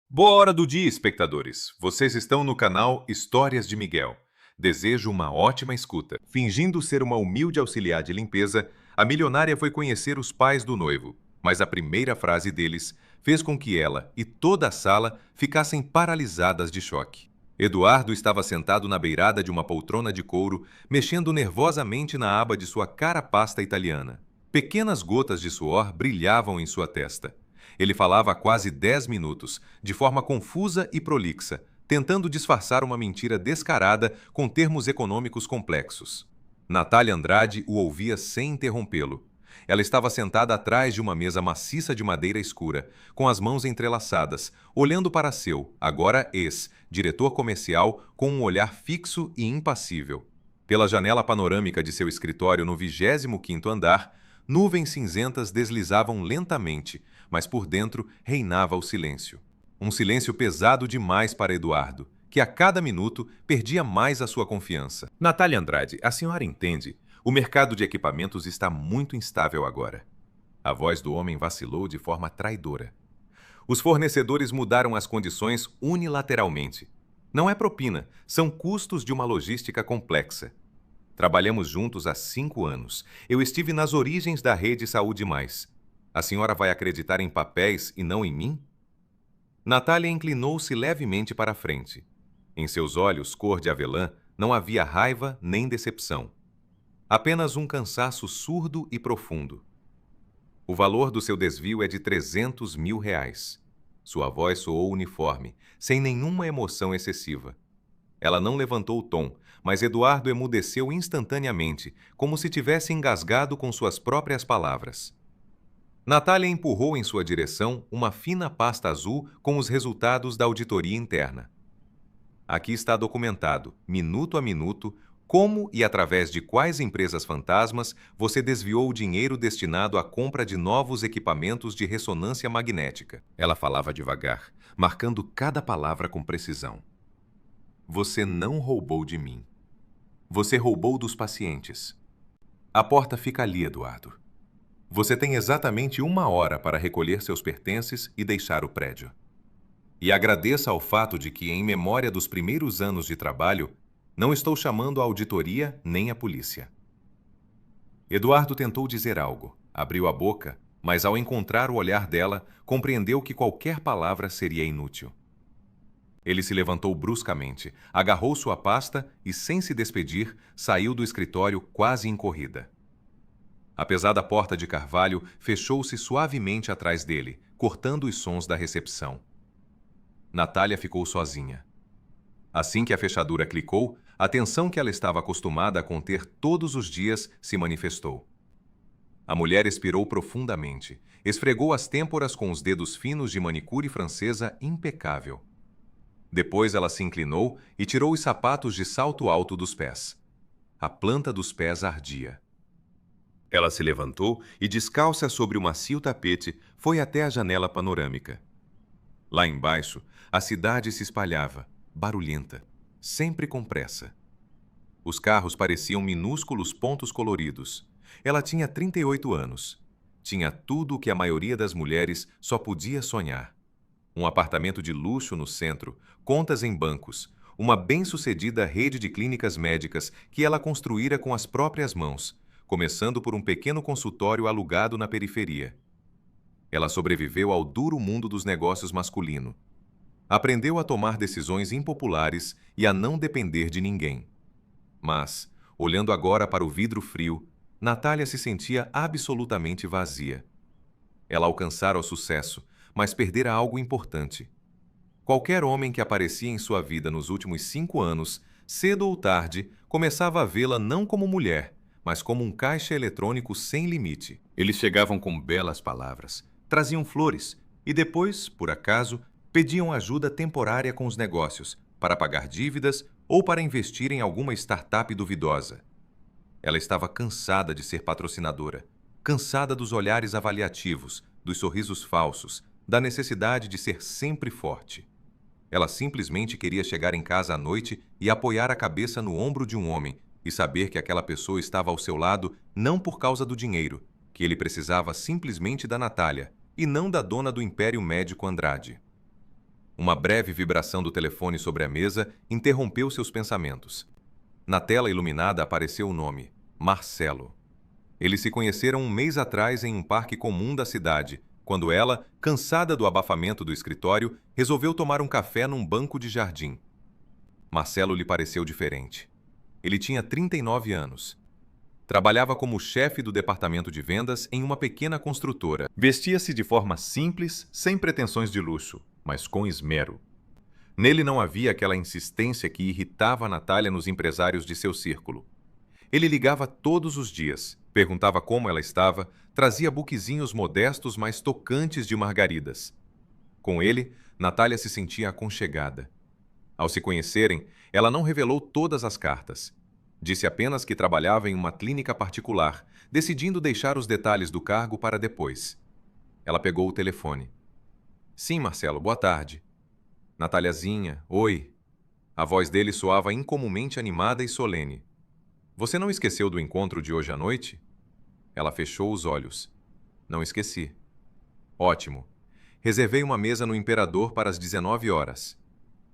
Boa hora do dia, espectadores! Vocês estão no canal Histórias de Miguel. Desejo uma ótima escuta. Fingindo ser uma humilde auxiliar de limpeza, a milionária foi conhecer os pais do noivo, mas a primeira frase deles fez com que ela e toda a sala ficassem paralisadas de choque. Eduardo estava sentado na beirada de uma poltrona de couro, mexendo nervosamente na aba de sua carapasta italiana. Pequenas gotas de suor brilhavam em sua testa. Ele falava há quase 10 minutos, de forma confusa e prolixa, tentando disfarçar uma mentira descarada com termos econômicos complexos. Natália Andrade o ouvia sem interrompê-lo. Ela estava sentada atrás de uma mesa maciça de madeira escura, com as mãos entrelaçadas, olhando para seu, agora diretor comercial, com um olhar fixo e impassível. Pela janela panorâmica de seu escritório no 25º andar, nuvens cinzentas deslizavam lentamente, mas por dentro reinava o silêncio. Um silêncio pesado demais para Eduardo, que a cada minuto perdia mais a sua confiança. Natália Andrade, a senhora entende? O mercado de equipamentos está muito instável agora. A voz do homem vacilou de forma traidora. Os fornecedores mudaram as condições unilateralmente. Não é propina, são custos de uma logística complexa. Trabalhamos juntos há 5 anos. Eu estive nas origens da rede Saúde Mais. A senhora vai acreditar em papéis e não em mim? Natália inclinou-se levemente para a frente. Em seus olhos, cor de avelã, não havia raiva nem decepção. Apenas um cansaço surdo e profundo. O valor do seu desvio é de 300 mil reais. Sua voz soou uniforme, sem nenhuma emoção excessiva. Ela não levantou o tom, mas Eduardo emudeceu instantaneamente, como se tivesse engasgado com suas próprias palavras. Natália empurrou em sua direção uma fina pasta azul com os resultados da auditoria interna. Aqui está documentado, minuto a minuto, como e através de quais empresas fantasmas você desviou o dinheiro destinado à compra de novos equipamentos de ressonância magnética. Ela falava devagar, marcando cada palavra com precisão. Você não roubou de mim. Você roubou dos pacientes. A porta fica ali, Eduardo. Você tem exatamente 1 hora para recolher seus pertences e deixar o prédio. E agradeça ao fato de que, em memória dos primeiros anos de trabalho, não estou chamando a auditoria nem a polícia. Eduardo tentou dizer algo, abriu a boca, mas ao encontrar o olhar dela, compreendeu que qualquer palavra seria inútil. Ele se levantou bruscamente, agarrou sua pasta e, sem se despedir, saiu do escritório quase em corrida. A pesada porta de carvalho fechou-se suavemente atrás dele, cortando os sons da recepção. Natália ficou sozinha. Assim que a fechadura clicou, a tensão que ela estava acostumada a conter todos os dias se manifestou. A mulher expirou profundamente, esfregou as têmporas com os dedos finos de manicure francesa impecável. Depois ela se inclinou e tirou os sapatos de salto alto dos pés. A planta dos pés ardia. Ela se levantou e, descalça sobre o macio tapete, foi até a janela panorâmica. Lá embaixo, a cidade se espalhava, barulhenta, sempre com pressa. Os carros pareciam minúsculos pontos coloridos. Ela tinha 38 anos. Tinha tudo o que a maioria das mulheres só podia sonhar. Um apartamento de luxo no centro, contas em bancos, uma bem-sucedida rede de clínicas médicas que ela construíra com as próprias mãos, começando por um pequeno consultório alugado na periferia. Ela sobreviveu ao duro mundo dos negócios masculino. Aprendeu a tomar decisões impopulares e a não depender de ninguém. Mas, olhando agora para o vidro frio, Natália se sentia absolutamente vazia. Ela alcançara o sucesso, mas perdera algo importante. Qualquer homem que aparecia em sua vida nos últimos 5 anos, cedo ou tarde, começava a vê-la não como mulher, mas como um caixa eletrônico sem limite. Eles chegavam com belas palavras, traziam flores e depois, por acaso, pediam ajuda temporária com os negócios, para pagar dívidas ou para investir em alguma startup duvidosa. Ela estava cansada de ser patrocinadora, cansada dos olhares avaliativos, dos sorrisos falsos, da necessidade de ser sempre forte. Ela simplesmente queria chegar em casa à noite e apoiar a cabeça no ombro de um homem e saber que aquela pessoa estava ao seu lado não por causa do dinheiro, que ele precisava simplesmente da Natália e não da dona do Império Médico Andrade. Uma breve vibração do telefone sobre a mesa interrompeu seus pensamentos. Na tela iluminada apareceu o nome: Marcelo. Eles se conheceram um mês atrás em um parque comum da cidade, quando ela, cansada do abafamento do escritório, resolveu tomar um café num banco de jardim. Marcelo lhe pareceu diferente. Ele tinha 39 anos. Trabalhava como chefe do departamento de vendas em uma pequena construtora. Vestia-se de forma simples, sem pretensões de luxo, mas com esmero. Nele não havia aquela insistência que irritava Natália nos empresários de seu círculo. Ele ligava todos os dias, perguntava como ela estava, trazia buquezinhos modestos, mas tocantes de margaridas. Com ele, Natália se sentia aconchegada. Ao se conhecerem, ela não revelou todas as cartas. Disse apenas que trabalhava em uma clínica particular, decidindo deixar os detalhes do cargo para depois. Ela pegou o telefone. Sim, Marcelo, boa tarde. Nataliazinha, oi. A voz dele soava incomumente animada e solene. Você não esqueceu do encontro de hoje à noite? Ela fechou os olhos. Não esqueci. Ótimo. Reservei uma mesa no Imperador para as 19 horas.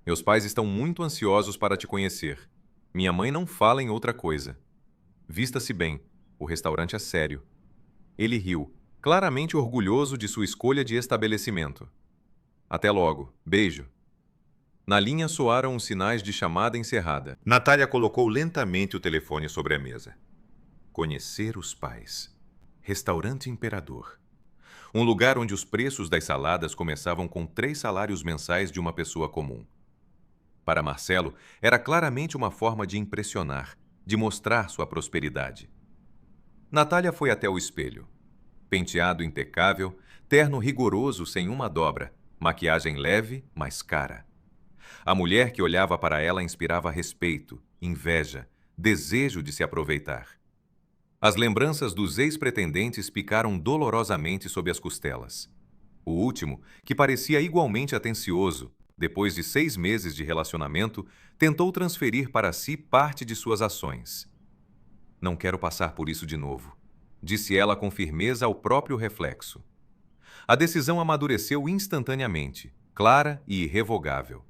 Meus pais estão muito ansiosos para te conhecer. Minha mãe não fala em outra coisa. Vista-se bem. O restaurante é sério. Ele riu, claramente orgulhoso de sua escolha de estabelecimento. Até logo. Beijo. Na linha soaram os sinais de chamada encerrada. Natália colocou lentamente o telefone sobre a mesa. Conhecer os pais. Restaurante Imperador. Um lugar onde os preços das saladas começavam com 3 salários mensais de uma pessoa comum. Para Marcelo, era claramente uma forma de impressionar, de mostrar sua prosperidade. Natália foi até o espelho. Penteado impecável, terno rigoroso sem uma dobra, maquiagem leve, mas cara. A mulher que olhava para ela inspirava respeito, inveja, desejo de se aproveitar. As lembranças dos ex-pretendentes picaram dolorosamente sob as costelas. O último, que parecia igualmente atencioso, depois de 6 meses de relacionamento, tentou transferir para si parte de suas ações. Não quero passar por isso de novo, disse ela com firmeza ao próprio reflexo. A decisão amadureceu instantaneamente, clara e irrevogável.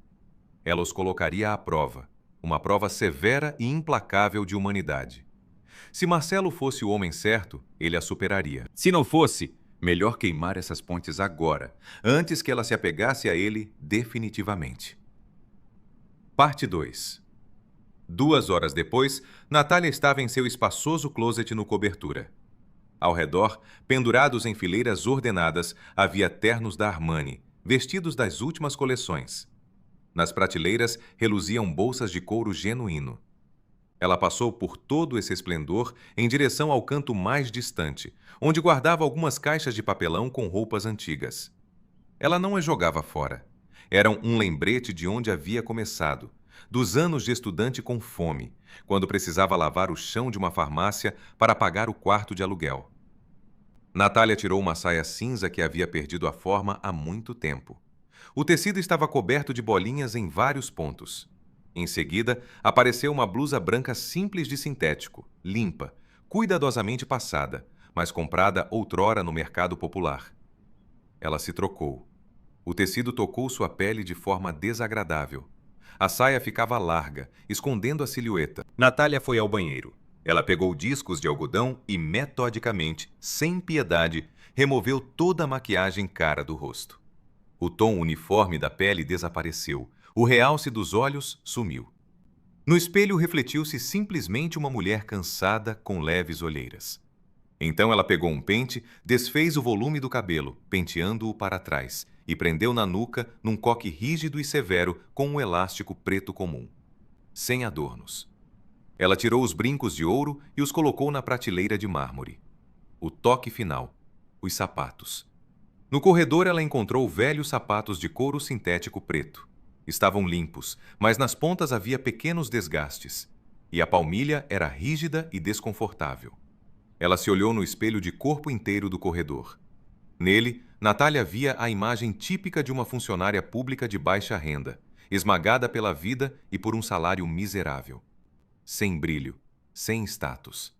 Ela os colocaria à prova, uma prova severa e implacável de humanidade. Se Marcelo fosse o homem certo, ele a superaria. Se não fosse, melhor queimar essas pontes agora, antes que ela se apegasse a ele definitivamente. Parte 2. 2 horas depois, Natália estava em seu espaçoso closet no cobertura. Ao redor, pendurados em fileiras ordenadas, havia ternos da Armani, vestidos das últimas coleções. Nas prateleiras reluziam bolsas de couro genuíno. Ela passou por todo esse esplendor em direção ao canto mais distante, onde guardava algumas caixas de papelão com roupas antigas. Ela não as jogava fora. Eram um lembrete de onde havia começado, dos anos de estudante com fome, quando precisava lavar o chão de uma farmácia para pagar o quarto de aluguel. Natália tirou uma saia cinza que havia perdido a forma há muito tempo. O tecido estava coberto de bolinhas em vários pontos. Em seguida, apareceu uma blusa branca simples de sintético, limpa, cuidadosamente passada, mas comprada outrora no mercado popular. Ela se trocou. O tecido tocou sua pele de forma desagradável. A saia ficava larga, escondendo a silhueta. Natália foi ao banheiro. Ela pegou discos de algodão e, metodicamente, sem piedade, removeu toda a maquiagem cara do rosto. O tom uniforme da pele desapareceu. O realce dos olhos sumiu. No espelho refletiu-se simplesmente uma mulher cansada com leves olheiras. Então ela pegou um pente, desfez o volume do cabelo, penteando-o para trás, e prendeu na nuca num coque rígido e severo com um elástico preto comum. Sem adornos. Ela tirou os brincos de ouro e os colocou na prateleira de mármore. O toque final. Os sapatos. No corredor ela encontrou velhos sapatos de couro sintético preto. Estavam limpos, mas nas pontas havia pequenos desgastes, e a palmilha era rígida e desconfortável. Ela se olhou no espelho de corpo inteiro do corredor. Nele, Natália via a imagem típica de uma funcionária pública de baixa renda, esmagada pela vida e por um salário miserável. Sem brilho, sem status.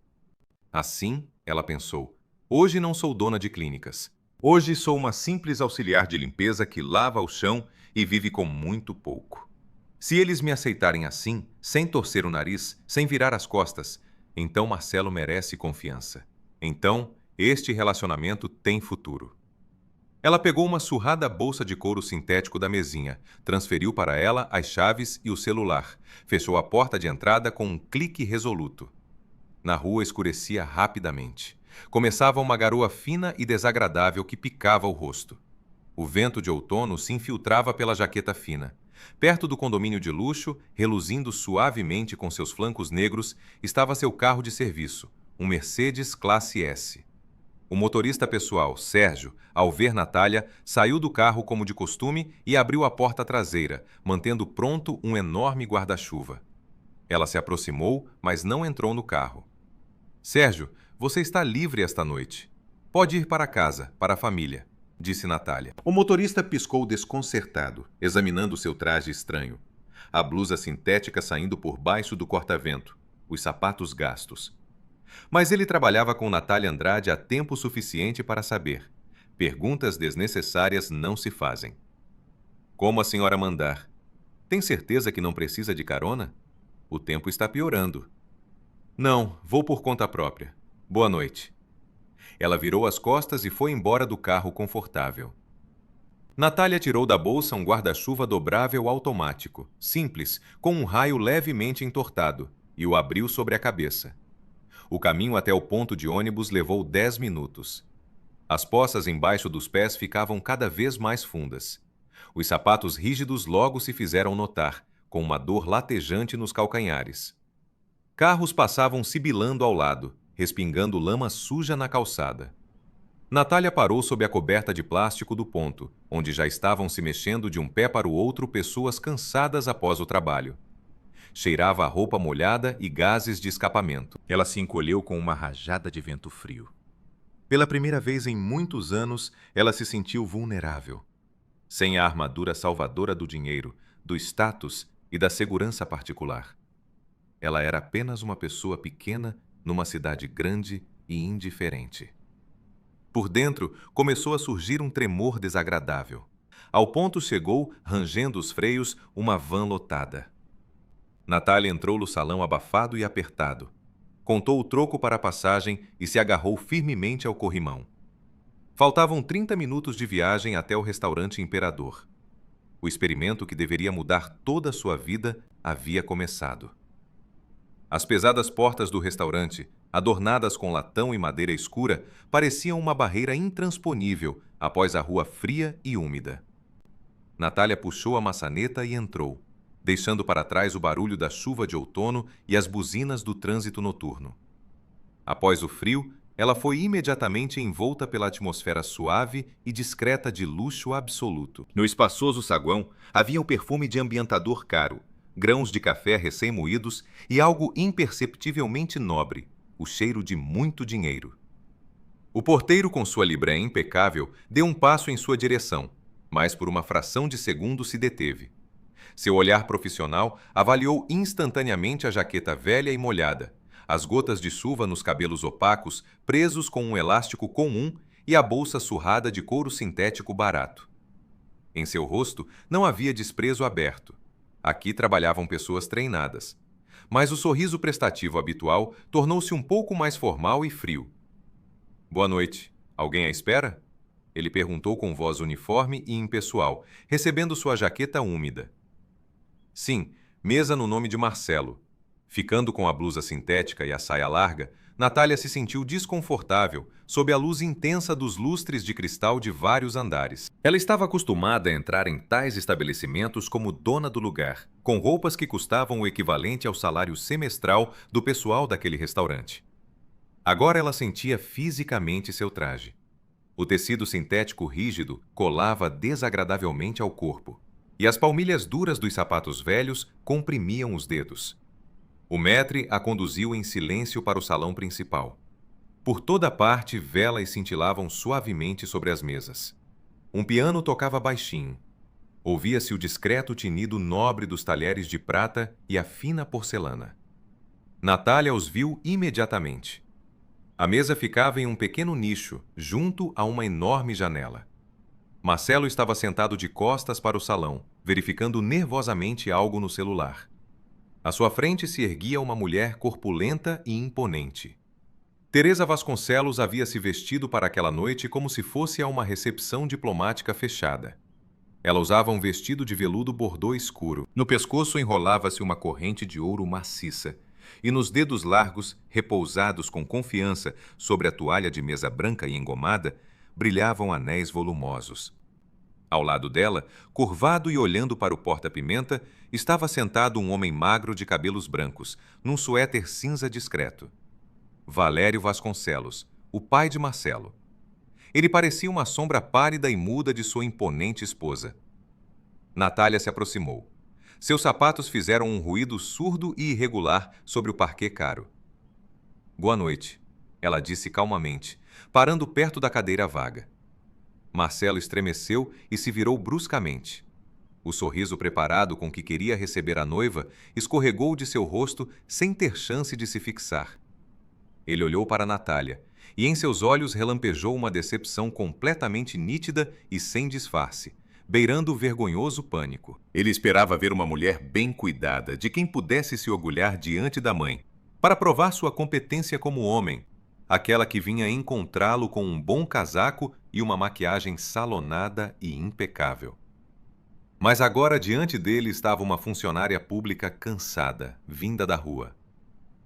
Assim, ela pensou, hoje não sou dona de clínicas. Hoje sou uma simples auxiliar de limpeza que lava o chão e vive com muito pouco. Se eles me aceitarem assim, sem torcer o nariz, sem virar as costas, então Marcelo merece confiança. Então, este relacionamento tem futuro. Ela pegou uma surrada bolsa de couro sintético da mesinha, transferiu para ela as chaves e o celular, fechou a porta de entrada com um clique resoluto. Na rua escurecia rapidamente. Começava uma garoa fina e desagradável que picava o rosto. O vento de outono se infiltrava pela jaqueta fina. Perto do condomínio de luxo, reluzindo suavemente com seus flancos negros, estava seu carro de serviço, um Mercedes Classe S. O motorista pessoal, Sérgio, ao ver Natália, saiu do carro como de costume e abriu a porta traseira, mantendo pronto um enorme guarda-chuva. Ela se aproximou, mas não entrou no carro. Sérgio, você está livre esta noite. Pode ir para casa, para a família, disse Natália. O motorista piscou desconcertado, examinando seu traje estranho. A blusa sintética saindo por baixo do corta-vento, os sapatos gastos. Mas ele trabalhava com Natália Andrade há tempo suficiente para saber. Perguntas desnecessárias não se fazem. Como a senhora mandar? Tem certeza que não precisa de carona? O tempo está piorando. Não, vou por conta própria. Boa noite. Ela virou as costas e foi embora do carro confortável. Natália tirou da bolsa um guarda-chuva dobrável automático, simples, com um raio levemente entortado, e o abriu sobre a cabeça. O caminho até o ponto de ônibus levou 10 minutos. As poças embaixo dos pés ficavam cada vez mais fundas. Os sapatos rígidos logo se fizeram notar, com uma dor latejante nos calcanhares. Carros passavam sibilando ao lado, respingando lama suja na calçada. Natália parou sob a coberta de plástico do ponto, onde já estavam se mexendo de um pé para o outro pessoas cansadas após o trabalho. Cheirava a roupa molhada e gases de escapamento. Ela se encolheu com uma rajada de vento frio. Pela primeira vez em muitos anos, ela se sentiu vulnerável. Sem a armadura salvadora do dinheiro, do status e da segurança particular. Ela era apenas uma pessoa pequena numa cidade grande e indiferente. Por dentro, começou a surgir um tremor desagradável. Ao ponto chegou, rangendo os freios, uma van lotada. Natália entrou no salão abafado e apertado. Contou o troco para a passagem e se agarrou firmemente ao corrimão. Faltavam 30 minutos de viagem até o restaurante Imperador. O experimento que deveria mudar toda a sua vida havia começado. As pesadas portas do restaurante, adornadas com latão e madeira escura, pareciam uma barreira intransponível após a rua fria e úmida. Natália puxou a maçaneta e entrou, deixando para trás o barulho da chuva de outono e as buzinas do trânsito noturno. Após o frio, ela foi imediatamente envolta pela atmosfera suave e discreta de luxo absoluto. No espaçoso saguão havia um perfume de ambientador caro, grãos de café recém-moídos e algo imperceptivelmente nobre, o cheiro de muito dinheiro. O porteiro, com sua libré impecável, deu um passo em sua direção, mas por uma fração de segundo se deteve. Seu olhar profissional avaliou instantaneamente a jaqueta velha e molhada, as gotas de chuva nos cabelos opacos presos com um elástico comum e a bolsa surrada de couro sintético barato. Em seu rosto não havia desprezo aberto. Aqui trabalhavam pessoas treinadas. Mas o sorriso prestativo habitual tornou-se um pouco mais formal e frio. Boa noite. Alguém à espera? Ele perguntou com voz uniforme e impessoal, recebendo sua jaqueta úmida. Sim, mesa no nome de Marcelo. Ficando com a blusa sintética e a saia larga, Natália se sentiu desconfortável sob a luz intensa dos lustres de cristal de vários andares. Ela estava acostumada a entrar em tais estabelecimentos como dona do lugar, com roupas que custavam o equivalente ao salário semestral do pessoal daquele restaurante. Agora ela sentia fisicamente seu traje. O tecido sintético rígido colava desagradavelmente ao corpo, e as palmilhas duras dos sapatos velhos comprimiam os dedos. O maître a conduziu em silêncio para o salão principal. Por toda parte, velas cintilavam suavemente sobre as mesas. Um piano tocava baixinho. Ouvia-se o discreto tinido nobre dos talheres de prata e a fina porcelana. Natália os viu imediatamente. A mesa ficava em um pequeno nicho, junto a uma enorme janela. Marcelo estava sentado de costas para o salão, verificando nervosamente algo no celular. À sua frente se erguia uma mulher corpulenta e imponente. Teresa Vasconcelos havia se vestido para aquela noite como se fosse a uma recepção diplomática fechada. Ela usava um vestido de veludo bordô escuro. No pescoço enrolava-se uma corrente de ouro maciça, e nos dedos largos, repousados com confiança sobre a toalha de mesa branca e engomada, brilhavam anéis volumosos. Ao lado dela, curvado e olhando para o porta-pimenta, estava sentado um homem magro de cabelos brancos, num suéter cinza discreto. Valério Vasconcelos, o pai de Marcelo. Ele parecia uma sombra pálida e muda de sua imponente esposa. Natália se aproximou. Seus sapatos fizeram um ruído surdo e irregular sobre o parquet caro. Boa noite, ela disse calmamente, parando perto da cadeira vaga. Marcelo estremeceu e se virou bruscamente. O sorriso preparado com que queria receber a noiva escorregou de seu rosto sem ter chance de se fixar. Ele olhou para Natália, e em seus olhos relampejou uma decepção completamente nítida e sem disfarce, beirando o vergonhoso pânico. Ele esperava ver uma mulher bem cuidada, de quem pudesse se orgulhar diante da mãe, para provar sua competência como homem, aquela que vinha encontrá-lo com um bom casaco e uma maquiagem salonada e impecável. Mas agora diante dele estava uma funcionária pública cansada, vinda da rua.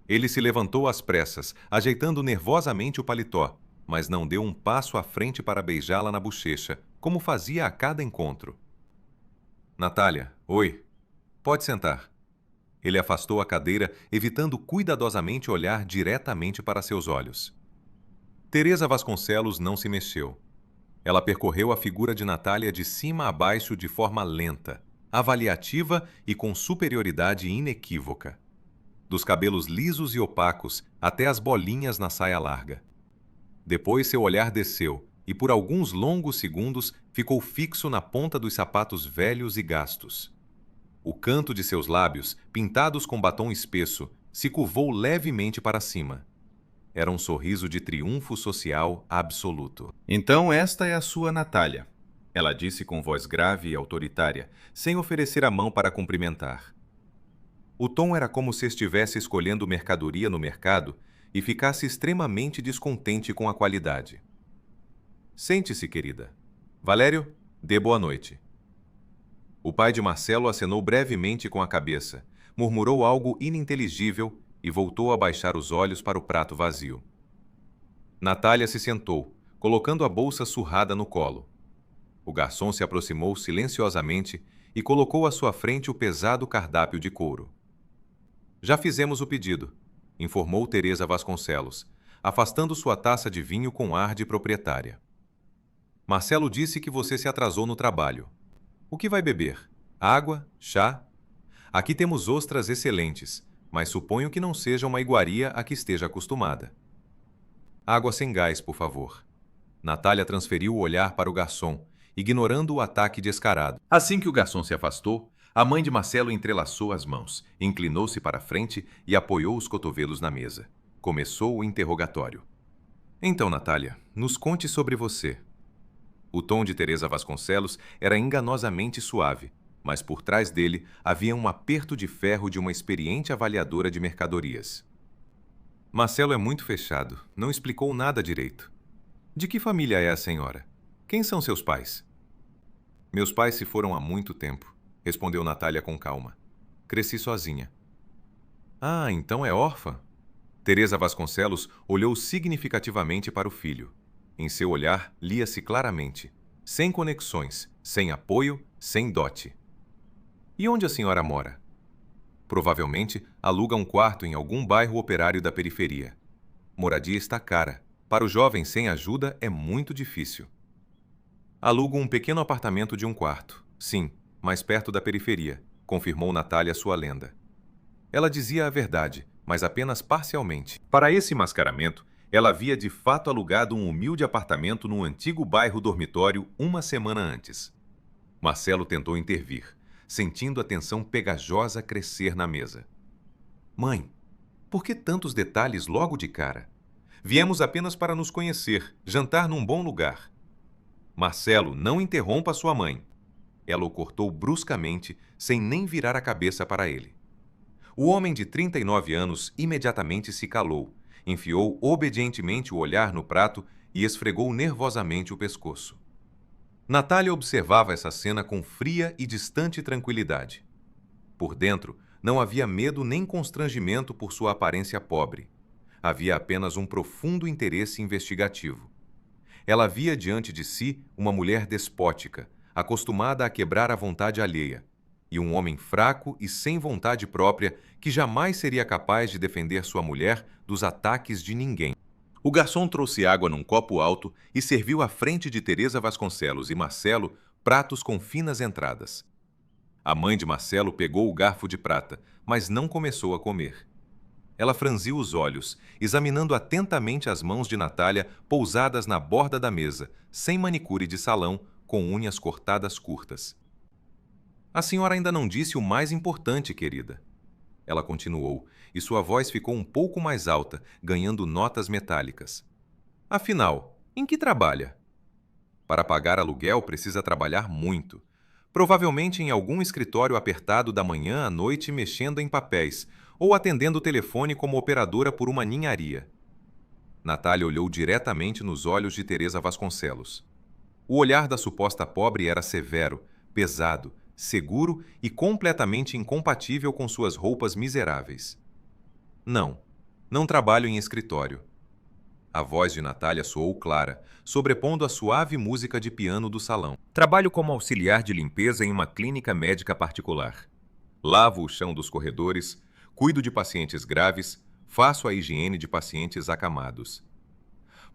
Ele se levantou às pressas, ajeitando nervosamente o paletó, mas não deu um passo à frente para beijá-la na bochecha, como fazia a cada encontro. Natália, oi. Pode sentar. Ele afastou a cadeira, evitando cuidadosamente olhar diretamente para seus olhos. Teresa Vasconcelos não se mexeu. Ela percorreu a figura de Natália de cima a baixo de forma lenta, avaliativa e com superioridade inequívoca. Dos cabelos lisos e opacos até as bolinhas na saia larga. Depois seu olhar desceu e por alguns longos segundos ficou fixo na ponta dos sapatos velhos e gastos. O canto de seus lábios, pintados com batom espesso, se curvou levemente para cima. Era um sorriso de triunfo social absoluto. Então esta é a sua Natália, ela disse com voz grave e autoritária, sem oferecer a mão para cumprimentar. O tom era como se estivesse escolhendo mercadoria no mercado e ficasse extremamente descontente com a qualidade. Sente-se, querida. Valério, dê boa noite. O pai de Marcelo acenou brevemente com a cabeça, murmurou algo ininteligível e voltou a baixar os olhos para o prato vazio. Natália se sentou, colocando a bolsa surrada no colo. O garçom se aproximou silenciosamente e colocou à sua frente o pesado cardápio de couro. Já fizemos o pedido, informou Teresa Vasconcelos, afastando sua taça de vinho com ar de proprietária. Marcelo disse que você se atrasou no trabalho. O que vai beber? Água? Chá? Aqui temos ostras excelentes, mas suponho que não seja uma iguaria a que esteja acostumada. Água sem gás, por favor. Natália transferiu o olhar para o garçom, ignorando o ataque descarado. Assim que o garçom se afastou, a mãe de Marcelo entrelaçou as mãos, inclinou-se para a frente e apoiou os cotovelos na mesa. Começou o interrogatório. Então, Natália, nos conte sobre você. O tom de Teresa Vasconcelos era enganosamente suave, mas por trás dele havia um aperto de ferro de uma experiente avaliadora de mercadorias. Marcelo é muito fechado, não explicou nada direito. De que família é a senhora? Quem são seus pais? Meus pais se foram há muito tempo, respondeu Natália com calma. Cresci sozinha. Ah, então é órfã? Teresa Vasconcelos olhou significativamente para o filho. Em seu olhar, lia-se claramente. Sem conexões, sem apoio, sem dote. E onde a senhora mora? Provavelmente aluga um quarto em algum bairro operário da periferia. Moradia está cara. Para o jovem sem ajuda é muito difícil. Alugo um pequeno apartamento de um quarto. Sim, mais perto da periferia, confirmou Natália sua lenda. Ela dizia a verdade, mas apenas parcialmente. Para esse mascaramento, ela havia de fato alugado um humilde apartamento num antigo bairro dormitório uma semana antes. Marcelo tentou intervir, sentindo a tensão pegajosa crescer na mesa. Mãe, por que tantos detalhes logo de cara? Viemos apenas para nos conhecer, jantar num bom lugar. Marcelo, não interrompa sua mãe. Ela o cortou bruscamente, sem nem virar a cabeça para ele. O homem de 39 anos imediatamente se calou, enfiou obedientemente o olhar no prato e esfregou nervosamente o pescoço. Natália observava essa cena com fria e distante tranquilidade. Por dentro, não havia medo nem constrangimento por sua aparência pobre. Havia apenas um profundo interesse investigativo. Ela via diante de si uma mulher despótica, acostumada a quebrar a vontade alheia, e um homem fraco e sem vontade própria que jamais seria capaz de defender sua mulher dos ataques de ninguém. O garçom trouxe água num copo alto e serviu à frente de Teresa Vasconcelos e Marcelo pratos com finas entradas. A mãe de Marcelo pegou o garfo de prata, mas não começou a comer. Ela franziu os olhos, examinando atentamente as mãos de Natália pousadas na borda da mesa, sem manicure de salão, com unhas cortadas curtas. A senhora ainda não disse o mais importante, querida. Ela continuou, e sua voz ficou um pouco mais alta, ganhando notas metálicas. Afinal, em que trabalha? Para pagar aluguel precisa trabalhar muito. Provavelmente em algum escritório apertado da manhã à noite mexendo em papéis, ou atendendo o telefone como operadora por uma ninharia. Natália olhou diretamente nos olhos de Teresa Vasconcelos. O olhar da suposta pobre era severo, pesado, seguro e completamente incompatível com suas roupas miseráveis. Não trabalho em escritório. A voz de Natália soou clara, sobrepondo a suave música de piano do salão. Trabalho como auxiliar de limpeza em uma clínica médica particular. Lavo o chão dos corredores, cuido de pacientes graves, faço a higiene de pacientes acamados.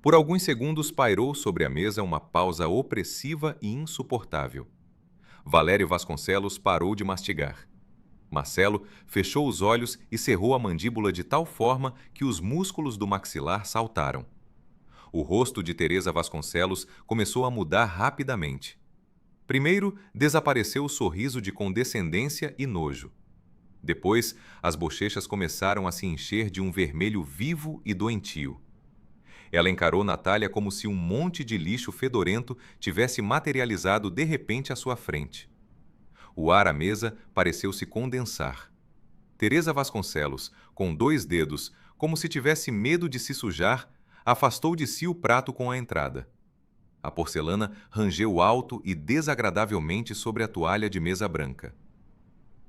Por alguns segundos pairou sobre a mesa uma pausa opressiva e insuportável. Valério Vasconcelos parou de mastigar. Marcelo fechou os olhos e cerrou a mandíbula de tal forma que os músculos do maxilar saltaram. O rosto de Teresa Vasconcelos começou a mudar rapidamente. Primeiro, desapareceu o sorriso de condescendência e nojo. Depois, as bochechas começaram a se encher de um vermelho vivo e doentio. Ela encarou Natália como se um monte de lixo fedorento tivesse materializado de repente à sua frente. O ar à mesa pareceu se condensar. Teresa Vasconcelos, com 2 dedos, como se tivesse medo de se sujar, afastou de si o prato com a entrada. A porcelana rangeu alto e desagradavelmente sobre a toalha de mesa branca.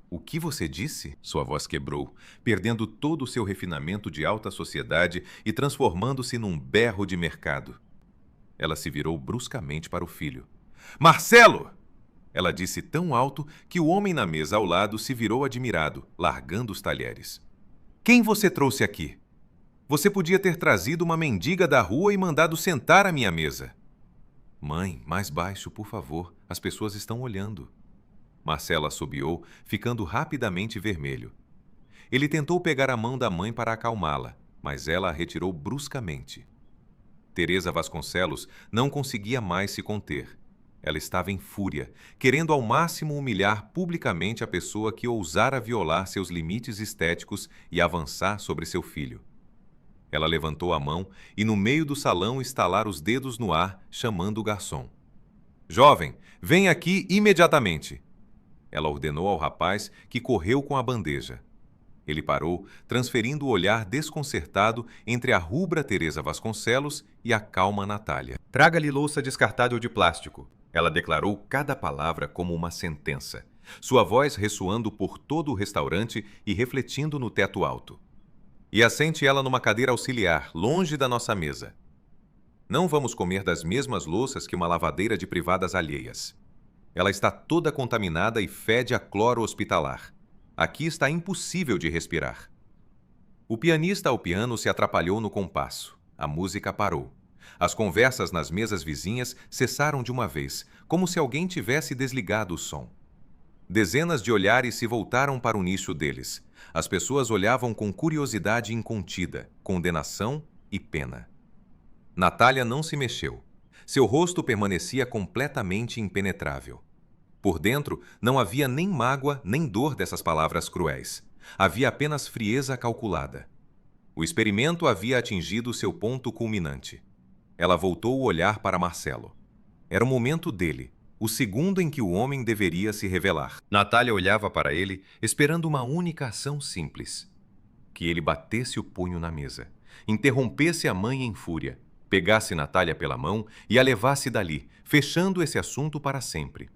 O que você disse? Sua voz quebrou, perdendo todo o seu refinamento de alta sociedade e transformando-se num berro de mercado. Ela se virou bruscamente para o filho. Marcelo! Ela disse tão alto que o homem na mesa ao lado se virou admirado, largando os talheres. Quem você trouxe aqui? Você podia ter trazido uma mendiga da rua e mandado sentar à minha mesa. Mãe, mais baixo, por favor. As pessoas estão olhando. Marcelo assobiou, ficando rapidamente vermelho. Ele tentou pegar a mão da mãe para acalmá-la, mas ela a retirou bruscamente. Teresa Vasconcelos não conseguia mais se conter. Ela estava em fúria, querendo ao máximo humilhar publicamente a pessoa que ousara violar seus limites estéticos e avançar sobre seu filho. Ela levantou a mão e, no meio do salão, estalara os dedos no ar, chamando o garçom. Jovem, venha aqui imediatamente! Ela ordenou ao rapaz, que correu com a bandeja. Ele parou, transferindo o olhar desconcertado entre a rubra Teresa Vasconcelos e a calma Natália. Traga-lhe louça descartável de plástico. Ela declarou cada palavra como uma sentença, sua voz ressoando por todo o restaurante e refletindo no teto alto. E assente ela numa cadeira auxiliar, longe da nossa mesa. Não vamos comer das mesmas louças que uma lavadeira de privadas alheias. Ela está toda contaminada e fede a cloro hospitalar. Aqui está impossível de respirar. O pianista ao piano se atrapalhou no compasso. A música parou. As conversas nas mesas vizinhas cessaram de uma vez, como se alguém tivesse desligado o som. Dezenas de olhares se voltaram para o nicho deles. As pessoas olhavam com curiosidade incontida, condenação e pena. Natália não se mexeu. Seu rosto permanecia completamente impenetrável. Por dentro, não havia nem mágoa nem dor dessas palavras cruéis. Havia apenas frieza calculada. O experimento havia atingido seu ponto culminante. Ela voltou o olhar para Marcelo. Era o momento dele, o segundo em que o homem deveria se revelar. Natália olhava para ele, esperando uma única ação simples: que ele batesse o punho na mesa, interrompesse a mãe em fúria, pegasse Natália pela mão e a levasse dali, fechando esse assunto para sempre.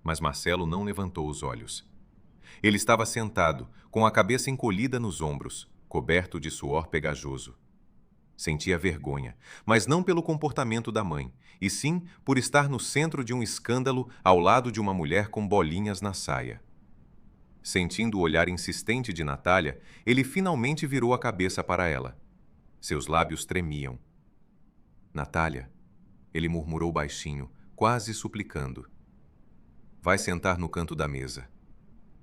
Mas Marcelo não levantou os olhos. Ele estava sentado, com a cabeça encolhida nos ombros, coberto de suor pegajoso. Sentia vergonha, mas não pelo comportamento da mãe, e sim por estar no centro de um escândalo ao lado de uma mulher com bolinhas na saia. Sentindo o olhar insistente de Natália, ele finalmente virou a cabeça para ela. Seus lábios tremiam. Natália, ele murmurou baixinho, quase suplicando. Vai sentar no canto da mesa.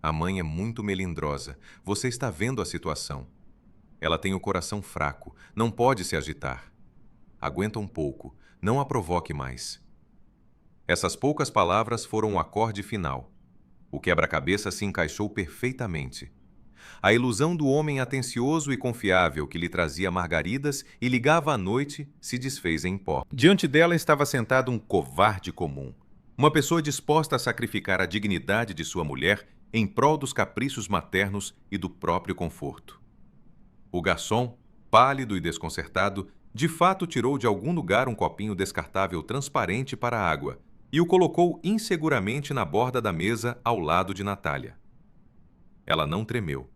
A mãe é muito melindrosa. Você está vendo a situação. Ela tem o coração fraco, não pode se agitar. Aguenta um pouco, não a provoque mais. Essas poucas palavras foram o acorde final. O quebra-cabeça se encaixou perfeitamente. A ilusão do homem atencioso e confiável que lhe trazia margaridas e ligava à noite se desfez em pó. Diante dela estava sentado um covarde comum. Uma pessoa disposta a sacrificar a dignidade de sua mulher em prol dos caprichos maternos e do próprio conforto. O garçom, pálido e desconcertado, de fato tirou de algum lugar um copinho descartável transparente para a água e o colocou inseguramente na borda da mesa ao lado de Natália. Ela não tremeu.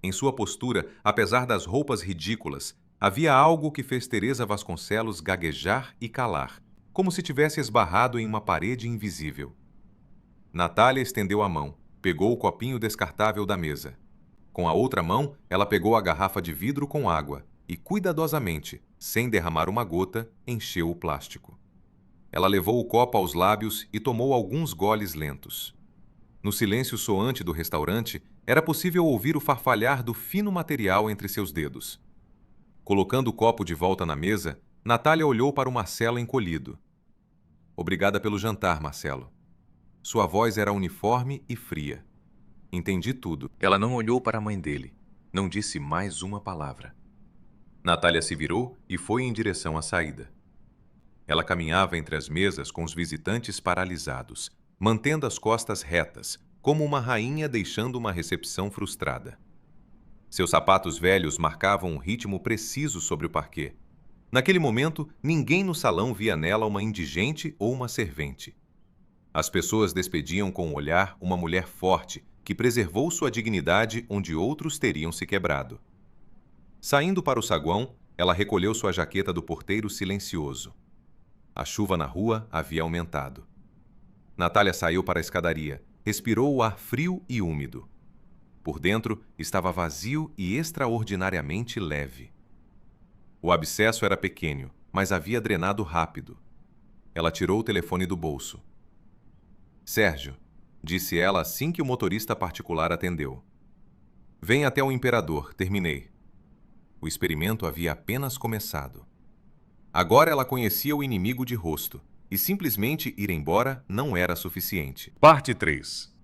Em sua postura, apesar das roupas ridículas, havia algo que fez Teresa Vasconcelos gaguejar e calar, como se tivesse esbarrado em uma parede invisível. Natália estendeu a mão, pegou o copinho descartável da mesa. Com a outra mão, ela pegou a garrafa de vidro com água e, cuidadosamente, sem derramar uma gota, encheu o plástico. Ela levou o copo aos lábios e tomou alguns goles lentos. No silêncio soante do restaurante, era possível ouvir o farfalhar do fino material entre seus dedos. Colocando o copo de volta na mesa, Natália olhou para o Marcelo encolhido. Obrigada pelo jantar, Marcelo. Sua voz era uniforme e fria. Entendi tudo. Ela não olhou para a mãe dele. Não disse mais uma palavra. Natália se virou e foi em direção à saída. Ela caminhava entre as mesas com os visitantes paralisados, mantendo as costas retas, como uma rainha deixando uma recepção frustrada. Seus sapatos velhos marcavam um ritmo preciso sobre o parquet. Naquele momento, ninguém no salão via nela uma indigente ou uma servente. As pessoas despediam com o olhar uma mulher forte, que preservou sua dignidade onde outros teriam se quebrado. Saindo para o saguão, ela recolheu sua jaqueta do porteiro silencioso. A chuva na rua havia aumentado. Natália saiu para a escadaria, respirou o ar frio e úmido. Por dentro, estava vazio e extraordinariamente leve. O abscesso era pequeno, mas havia drenado rápido. Ela tirou o telefone do bolso. Sérgio, disse ela assim que o motorista particular atendeu. Vem até o Imperador, terminei. O experimento havia apenas começado. Agora ela conhecia o inimigo de rosto, e simplesmente ir embora não era suficiente. Parte 3.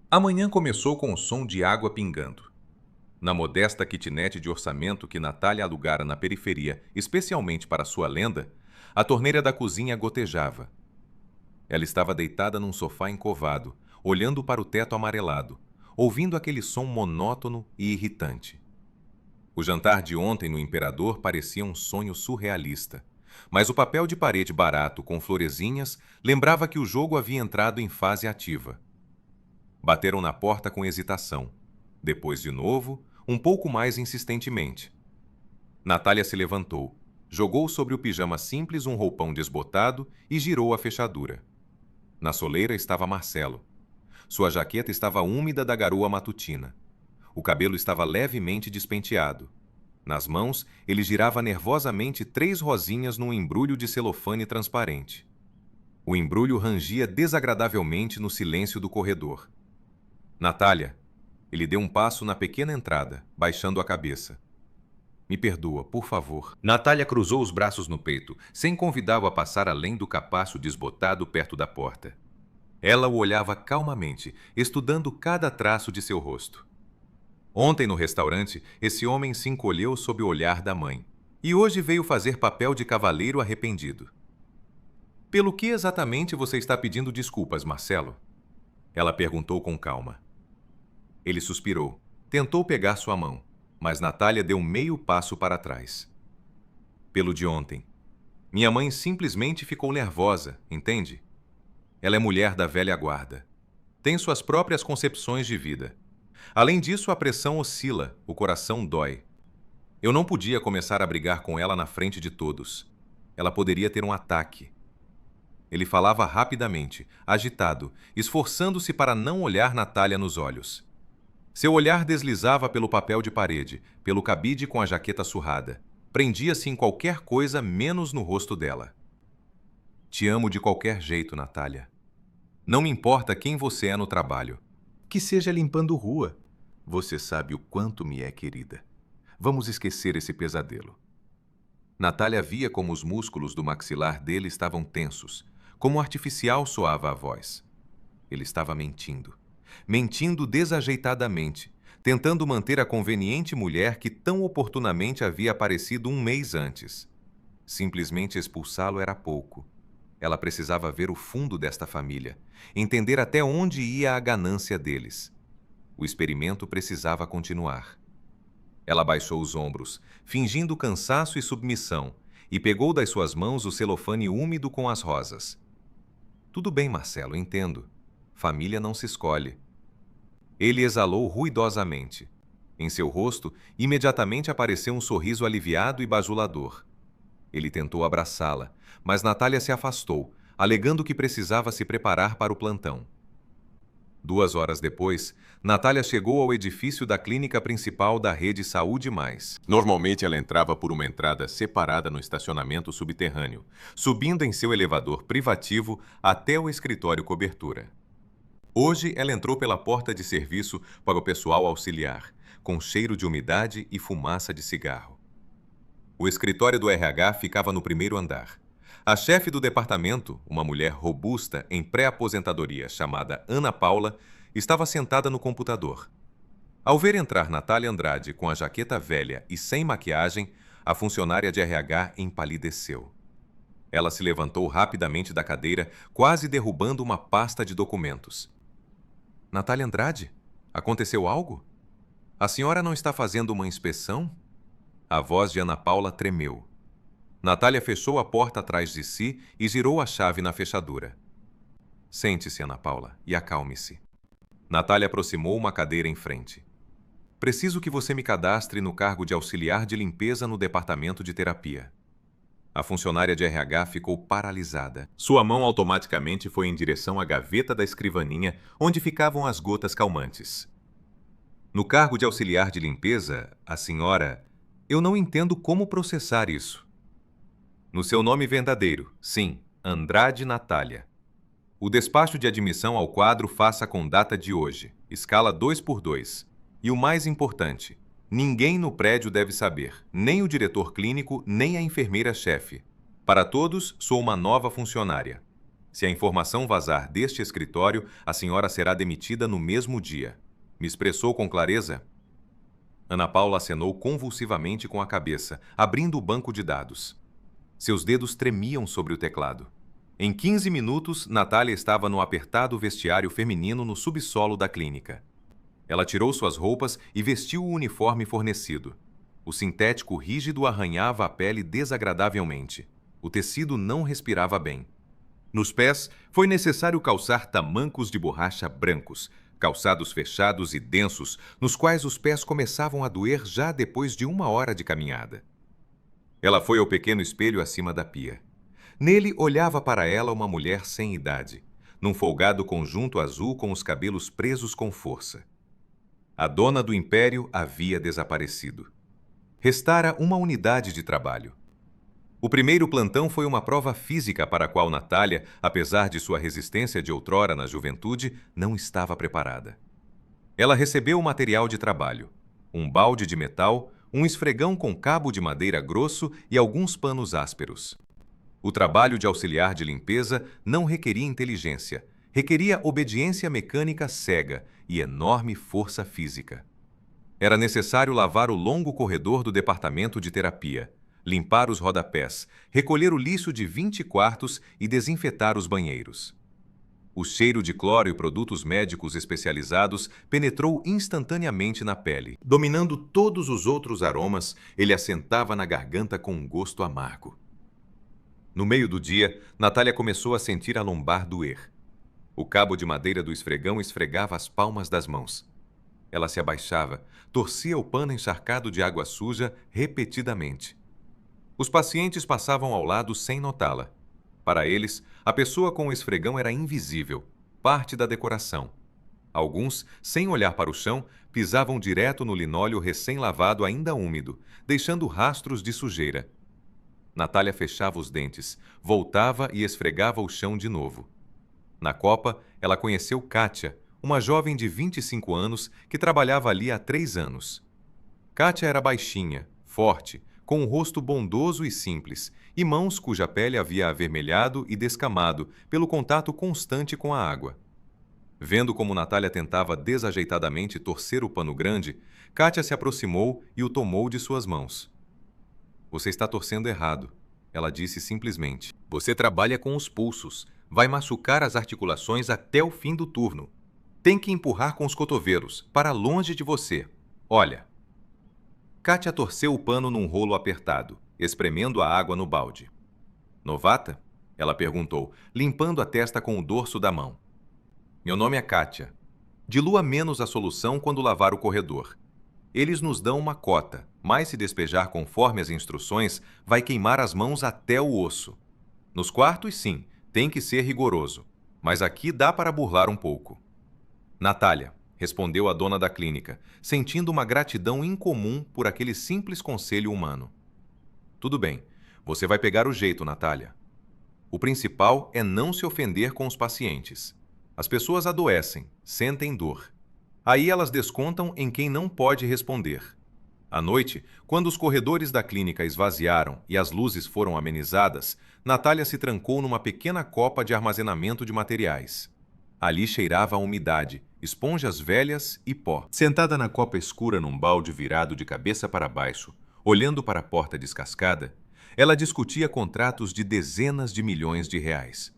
A manhã começou com o som de água pingando. Na modesta kitnet de orçamento que Natália alugara na periferia, especialmente para sua lenda, a torneira da cozinha gotejava. Ela estava deitada num sofá encovado, olhando para o teto amarelado, ouvindo aquele som monótono e irritante. O jantar de ontem no Imperador parecia um sonho surrealista, mas o papel de parede barato com florezinhas lembrava que o jogo havia entrado em fase ativa. Bateram na porta com hesitação. Depois de novo, um pouco mais insistentemente. Natália se levantou, jogou sobre o pijama simples um roupão desbotado e girou a fechadura. Na soleira estava Marcelo. Sua jaqueta estava úmida da garoa matutina. O cabelo estava levemente despenteado. Nas mãos, ele girava nervosamente 3 rosinhas num embrulho de celofane transparente. O embrulho rangia desagradavelmente no silêncio do corredor. Natália, ele deu um passo na pequena entrada, baixando a cabeça. Me perdoa, por favor. Natália cruzou os braços no peito, sem convidá-lo a passar além do capacho desbotado perto da porta. Ela o olhava calmamente, estudando cada traço de seu rosto. Ontem no restaurante, esse homem se encolheu sob o olhar da mãe, e hoje veio fazer papel de cavaleiro arrependido. Pelo que exatamente você está pedindo desculpas, Marcelo? Ela perguntou com calma. Ele suspirou. Tentou pegar sua mão, mas Natália deu meio passo para trás. Pelo de ontem. Minha mãe simplesmente ficou nervosa, entende? Ela é mulher da velha guarda. Tem suas próprias concepções de vida. Além disso, a pressão oscila, o coração dói. Eu não podia começar a brigar com ela na frente de todos. Ela poderia ter um ataque. Ele falava rapidamente, agitado, esforçando-se para não olhar Natália nos olhos. Seu olhar deslizava pelo papel de parede, pelo cabide com a jaqueta surrada. Prendia-se em qualquer coisa menos no rosto dela. Te amo de qualquer jeito, Natália. Não me importa quem você é no trabalho. Que seja limpando rua. Você sabe o quanto me é querida. Vamos esquecer esse pesadelo. Natália via como os músculos do maxilar dele estavam tensos, como artificial soava a voz. Ele estava mentindo. Mentindo desajeitadamente, tentando manter a conveniente mulher que tão oportunamente havia aparecido um mês antes. Simplesmente expulsá-lo era pouco. Ela precisava ver o fundo desta família, entender até onde ia a ganância deles. O experimento precisava continuar. Ela baixou os ombros, fingindo cansaço e submissão, e pegou das suas mãos o celofane úmido com as rosas. Tudo bem, Marcelo, entendo. Família não se escolhe. Ele exalou ruidosamente. Em seu rosto, imediatamente apareceu um sorriso aliviado e bajulador. Ele tentou abraçá-la, mas Natália se afastou, alegando que precisava se preparar para o plantão. 2 horas depois, Natália chegou ao edifício da clínica principal da rede Saúde Mais. Normalmente ela entrava por uma entrada separada no estacionamento subterrâneo, subindo em seu elevador privativo até o escritório cobertura. Hoje ela entrou pela porta de serviço para o pessoal auxiliar, com cheiro de umidade e fumaça de cigarro. O escritório do RH ficava no primeiro andar. A chefe do departamento, uma mulher robusta em pré-aposentadoria chamada Ana Paula, estava sentada no computador. Ao ver entrar Natália Andrade com a jaqueta velha e sem maquiagem, a funcionária de RH empalideceu. Ela se levantou rapidamente da cadeira, quase derrubando uma pasta de documentos. Natália Andrade? Aconteceu algo? A senhora não está fazendo uma inspeção? A voz de Ana Paula tremeu. Natália fechou a porta atrás de si e girou a chave na fechadura. Sente-se, Ana Paula, e acalme-se. Natália aproximou uma cadeira em frente. Preciso que você me cadastre no cargo de auxiliar de limpeza no departamento de terapia. A funcionária de RH ficou paralisada. Sua mão automaticamente foi em direção à gaveta da escrivaninha, onde ficavam as gotas calmantes. No cargo de auxiliar de limpeza, a senhora... Eu não entendo como processar isso. No seu nome verdadeiro, sim, Andrade Natália. O despacho de admissão ao quadro faça com data de hoje, escala 2x2. E o mais importante, ninguém no prédio deve saber, nem o diretor clínico, nem a enfermeira-chefe. Para todos, sou uma nova funcionária. Se a informação vazar deste escritório, a senhora será demitida no mesmo dia. Me expressou com clareza? Ana Paula acenou convulsivamente com a cabeça, abrindo o banco de dados. Seus dedos tremiam sobre o teclado. Em 15 minutos, Natália estava no apertado vestiário feminino no subsolo da clínica. Ela tirou suas roupas e vestiu o uniforme fornecido. O sintético rígido arranhava a pele desagradavelmente. O tecido não respirava bem. Nos pés, foi necessário calçar tamancos de borracha brancos, calçados fechados e densos, nos quais os pés começavam a doer já depois de 1 hora de caminhada. Ela foi ao pequeno espelho acima da pia. Nele olhava para ela uma mulher sem idade, num folgado conjunto azul com os cabelos presos com força. A dona do império havia desaparecido. Restara uma unidade de trabalho. O primeiro plantão foi uma prova física para a qual Natália, apesar de sua resistência de outrora na juventude, não estava preparada. Ela recebeu o material de trabalho: um balde de metal, um esfregão com cabo de madeira grosso e alguns panos ásperos. O trabalho de auxiliar de limpeza não requeria inteligência, requeria obediência mecânica cega e enorme força física. Era necessário lavar o longo corredor do departamento de terapia, limpar os rodapés, recolher o lixo de 20 quartos e desinfetar os banheiros. O cheiro de cloro e produtos médicos especializados penetrou instantaneamente na pele. Dominando todos os outros aromas, ele assentava na garganta com um gosto amargo. No meio do dia, Natália começou a sentir a lombar doer. O cabo de madeira do esfregão esfregava as palmas das mãos. Ela se abaixava, torcia o pano encharcado de água suja repetidamente. Os pacientes passavam ao lado sem notá-la. Para eles, a pessoa com o esfregão era invisível, parte da decoração. Alguns, sem olhar para o chão, pisavam direto no linóleo recém-lavado ainda úmido, deixando rastros de sujeira. Natália fechava os dentes, voltava e esfregava o chão de novo. Na copa, ela conheceu Kátia, uma jovem de 25 anos que trabalhava ali há 3 anos. Kátia era baixinha, forte, com um rosto bondoso e simples, e mãos cuja pele havia avermelhado e descamado pelo contato constante com a água. Vendo como Natália tentava desajeitadamente torcer o pano grande, Kátia se aproximou e o tomou de suas mãos. "Você está torcendo errado", ela disse simplesmente. "Você trabalha com os pulsos. Vai machucar as articulações até o fim do turno. Tem que empurrar com os cotovelos, para longe de você. Olha." Kátia torceu o pano num rolo apertado, espremendo a água no balde. "Novata?" ela perguntou, limpando a testa com o dorso da mão. "Meu nome é Kátia. Dilua menos a solução quando lavar o corredor. Eles nos dão uma cota, mas se despejar conforme as instruções, vai queimar as mãos até o osso. Nos quartos, sim, tem que ser rigoroso, mas aqui dá para burlar um pouco." "Natália", respondeu a dona da clínica, sentindo uma gratidão incomum por aquele simples conselho humano. "Tudo bem, você vai pegar o jeito, Natália. O principal é não se ofender com os pacientes. As pessoas adoecem, sentem dor. Aí elas descontam em quem não pode responder. À noite, quando os corredores da clínica esvaziaram e as luzes foram amenizadas, Natália se trancou numa pequena copa de armazenamento de materiais. Ali cheirava a umidade, esponjas velhas e pó. Sentada na copa escura num balde virado de cabeça para baixo, olhando para a porta descascada, ela discutia contratos de dezenas de milhões de reais.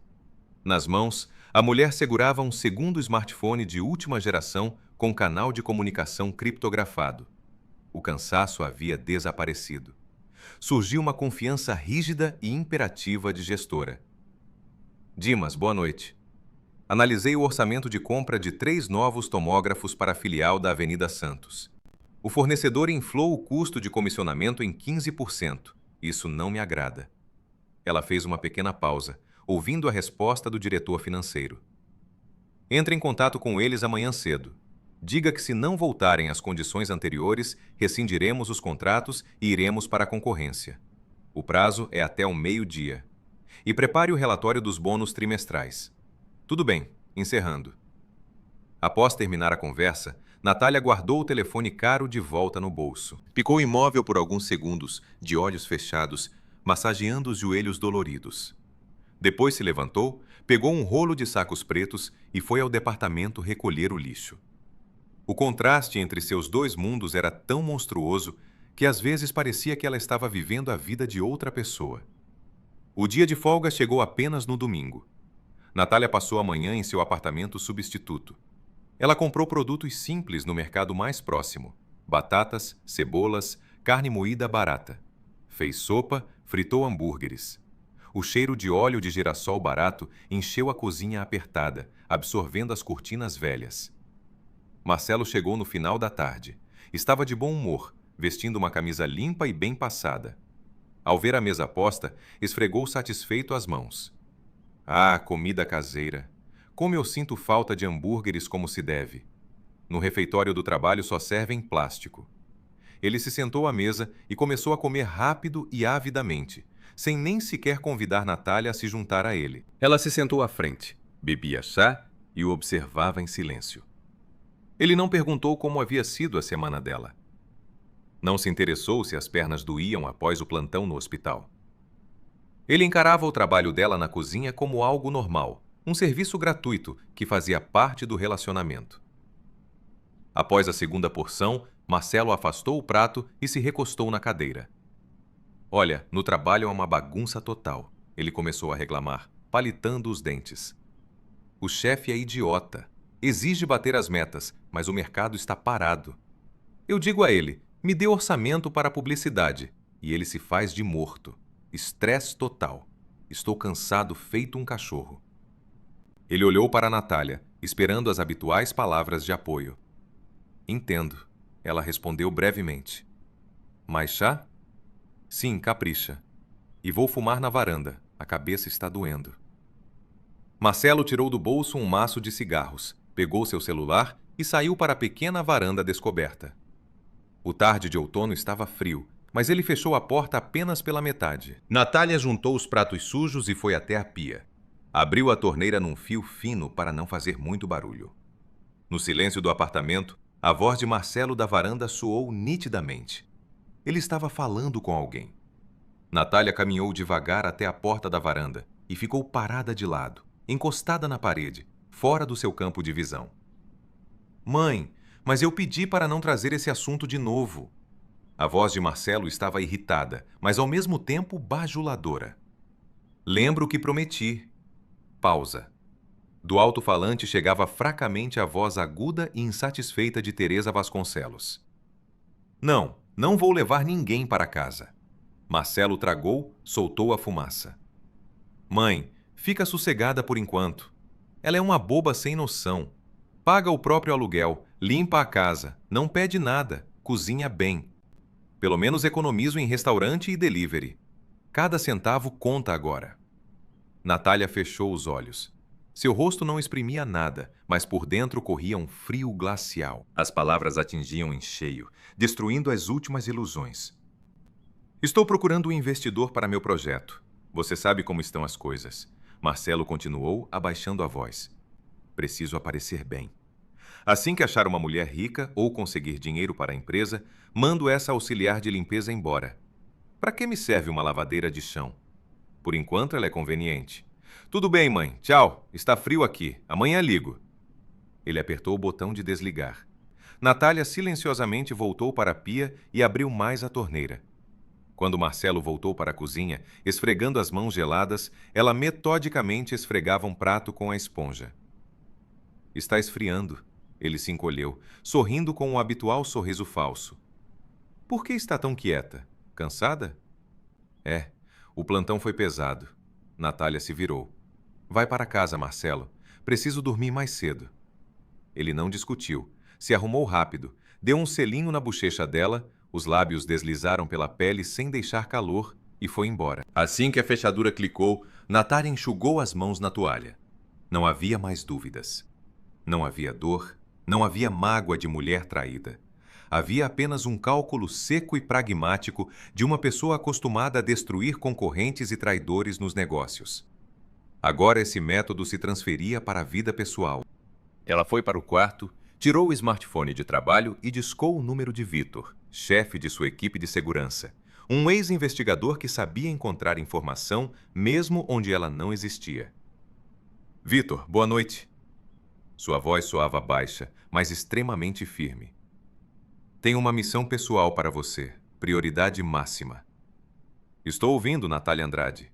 Nas mãos, a mulher segurava um segundo smartphone de última geração com canal de comunicação criptografado. O cansaço havia desaparecido. Surgiu uma confiança rígida e imperativa de gestora. "Dimas, boa noite. Analisei o orçamento de compra de 3 novos tomógrafos para a filial da Avenida Santos. O fornecedor inflou o custo de comissionamento em 15%. Isso não me agrada." Ela fez uma pequena pausa, ouvindo a resposta do diretor financeiro. "Entre em contato com eles amanhã cedo. Diga que se não voltarem às condições anteriores, rescindiremos os contratos e iremos para a concorrência. O prazo é até o meio-dia. E prepare o relatório dos bônus trimestrais. Tudo bem, encerrando." Após terminar a conversa, Natália guardou o telefone caro de volta no bolso. Ficou imóvel por alguns segundos, de olhos fechados, massageando os joelhos doloridos. Depois se levantou, pegou um rolo de sacos pretos e foi ao departamento recolher o lixo. O contraste entre seus 2 mundos era tão monstruoso que às vezes parecia que ela estava vivendo a vida de outra pessoa. O dia de folga chegou apenas no domingo. Natália passou a manhã em seu apartamento substituto. Ela comprou produtos simples no mercado mais próximo: batatas, cebolas, carne moída barata. Fez sopa, fritou hambúrgueres. O cheiro de óleo de girassol barato encheu a cozinha apertada, absorvendo as cortinas velhas. Marcelo chegou no final da tarde. Estava de bom humor, vestindo uma camisa limpa e bem passada. Ao ver a mesa posta, esfregou satisfeito as mãos. "Ah, comida caseira! Como eu sinto falta de hambúrgueres como se deve. No refeitório do trabalho só servem plástico." Ele se sentou à mesa e começou a comer rápido e avidamente, sem nem sequer convidar Natália a se juntar a ele. Ela se sentou à frente, bebia chá e o observava em silêncio. Ele não perguntou como havia sido a semana dela. Não se interessou se as pernas doíam após o plantão no hospital. Ele encarava o trabalho dela na cozinha como algo normal, um serviço gratuito que fazia parte do relacionamento. Após a segunda porção, Marcelo afastou o prato e se recostou na cadeira. Olha, no trabalho é uma bagunça total. Ele começou a reclamar, palitando os dentes. O chefe é idiota. Exige bater as metas, mas o mercado está parado. Eu digo a ele, me dê orçamento para a publicidade. E ele se faz de morto. Estresse total. Estou cansado feito um cachorro. Ele olhou para a Natália, esperando as habituais palavras de apoio. Entendo, ela respondeu brevemente. Mais chá? Sim, capricha. E vou fumar na varanda, a cabeça está doendo. Marcelo tirou do bolso um maço de cigarros, pegou seu celular e saiu para a pequena varanda descoberta. O tarde de outono estava frio, mas ele fechou a porta apenas pela metade. Natália juntou os pratos sujos e foi até a pia. Abriu a torneira num fio fino para não fazer muito barulho. No silêncio do apartamento, a voz de Marcelo da varanda soou nitidamente. Ele estava falando com alguém. Natália caminhou devagar até a porta da varanda e ficou parada de lado, encostada na parede, fora do seu campo de visão. Mãe, mas eu pedi para não trazer esse assunto de novo. A voz de Marcelo estava irritada, mas ao mesmo tempo bajuladora. Lembro que prometi. Pausa. Do alto-falante chegava fracamente a voz aguda e insatisfeita de Teresa Vasconcelos. Não vou levar ninguém para casa. Marcelo tragou, soltou a fumaça. Mãe, fica sossegada por enquanto. Ela é uma boba sem noção. Paga o próprio aluguel, limpa a casa, não pede nada, cozinha bem. Pelo menos economizo em restaurante e delivery. Cada centavo conta agora. Natália fechou os olhos. Seu rosto não exprimia nada, mas por dentro corria um frio glacial. As palavras atingiam em cheio, destruindo as últimas ilusões. Estou procurando um investidor para meu projeto. Você sabe como estão as coisas. Marcelo continuou, abaixando a voz. Preciso aparecer bem. Assim que achar uma mulher rica ou conseguir dinheiro para a empresa, mando essa auxiliar de limpeza embora. Para que me serve uma lavadeira de chão? Por enquanto ela é conveniente. Tudo bem, mãe. Tchau. Está frio aqui. Amanhã ligo. Ele apertou o botão de desligar. Natália silenciosamente voltou para a pia e abriu mais a torneira. Quando Marcelo voltou para a cozinha, esfregando as mãos geladas, ela metodicamente esfregava um prato com a esponja. Está esfriando. Ele se encolheu, sorrindo com o habitual sorriso falso. Por que está tão quieta? Cansada? É, o plantão foi pesado. Natália se virou. Vai para casa, Marcelo. Preciso dormir mais cedo. Ele não discutiu. Se arrumou rápido. Deu um selinho na bochecha dela, os lábios deslizaram pela pele sem deixar calor e foi embora. Assim que a fechadura clicou, Natália enxugou as mãos na toalha. Não havia mais dúvidas. Não havia dor, não havia mágoa de mulher traída. Havia apenas um cálculo seco e pragmático de uma pessoa acostumada a destruir concorrentes e traidores nos negócios. Agora esse método se transferia para a vida pessoal. Ela foi para o quarto, tirou o smartphone de trabalho e discou o número de Vitor, chefe de sua equipe de segurança, um ex-investigador que sabia encontrar informação mesmo onde ela não existia. Vitor, boa noite. Sua voz soava baixa, mas extremamente firme. Tenho uma missão pessoal para você, prioridade máxima. Estou ouvindo, Natália Andrade.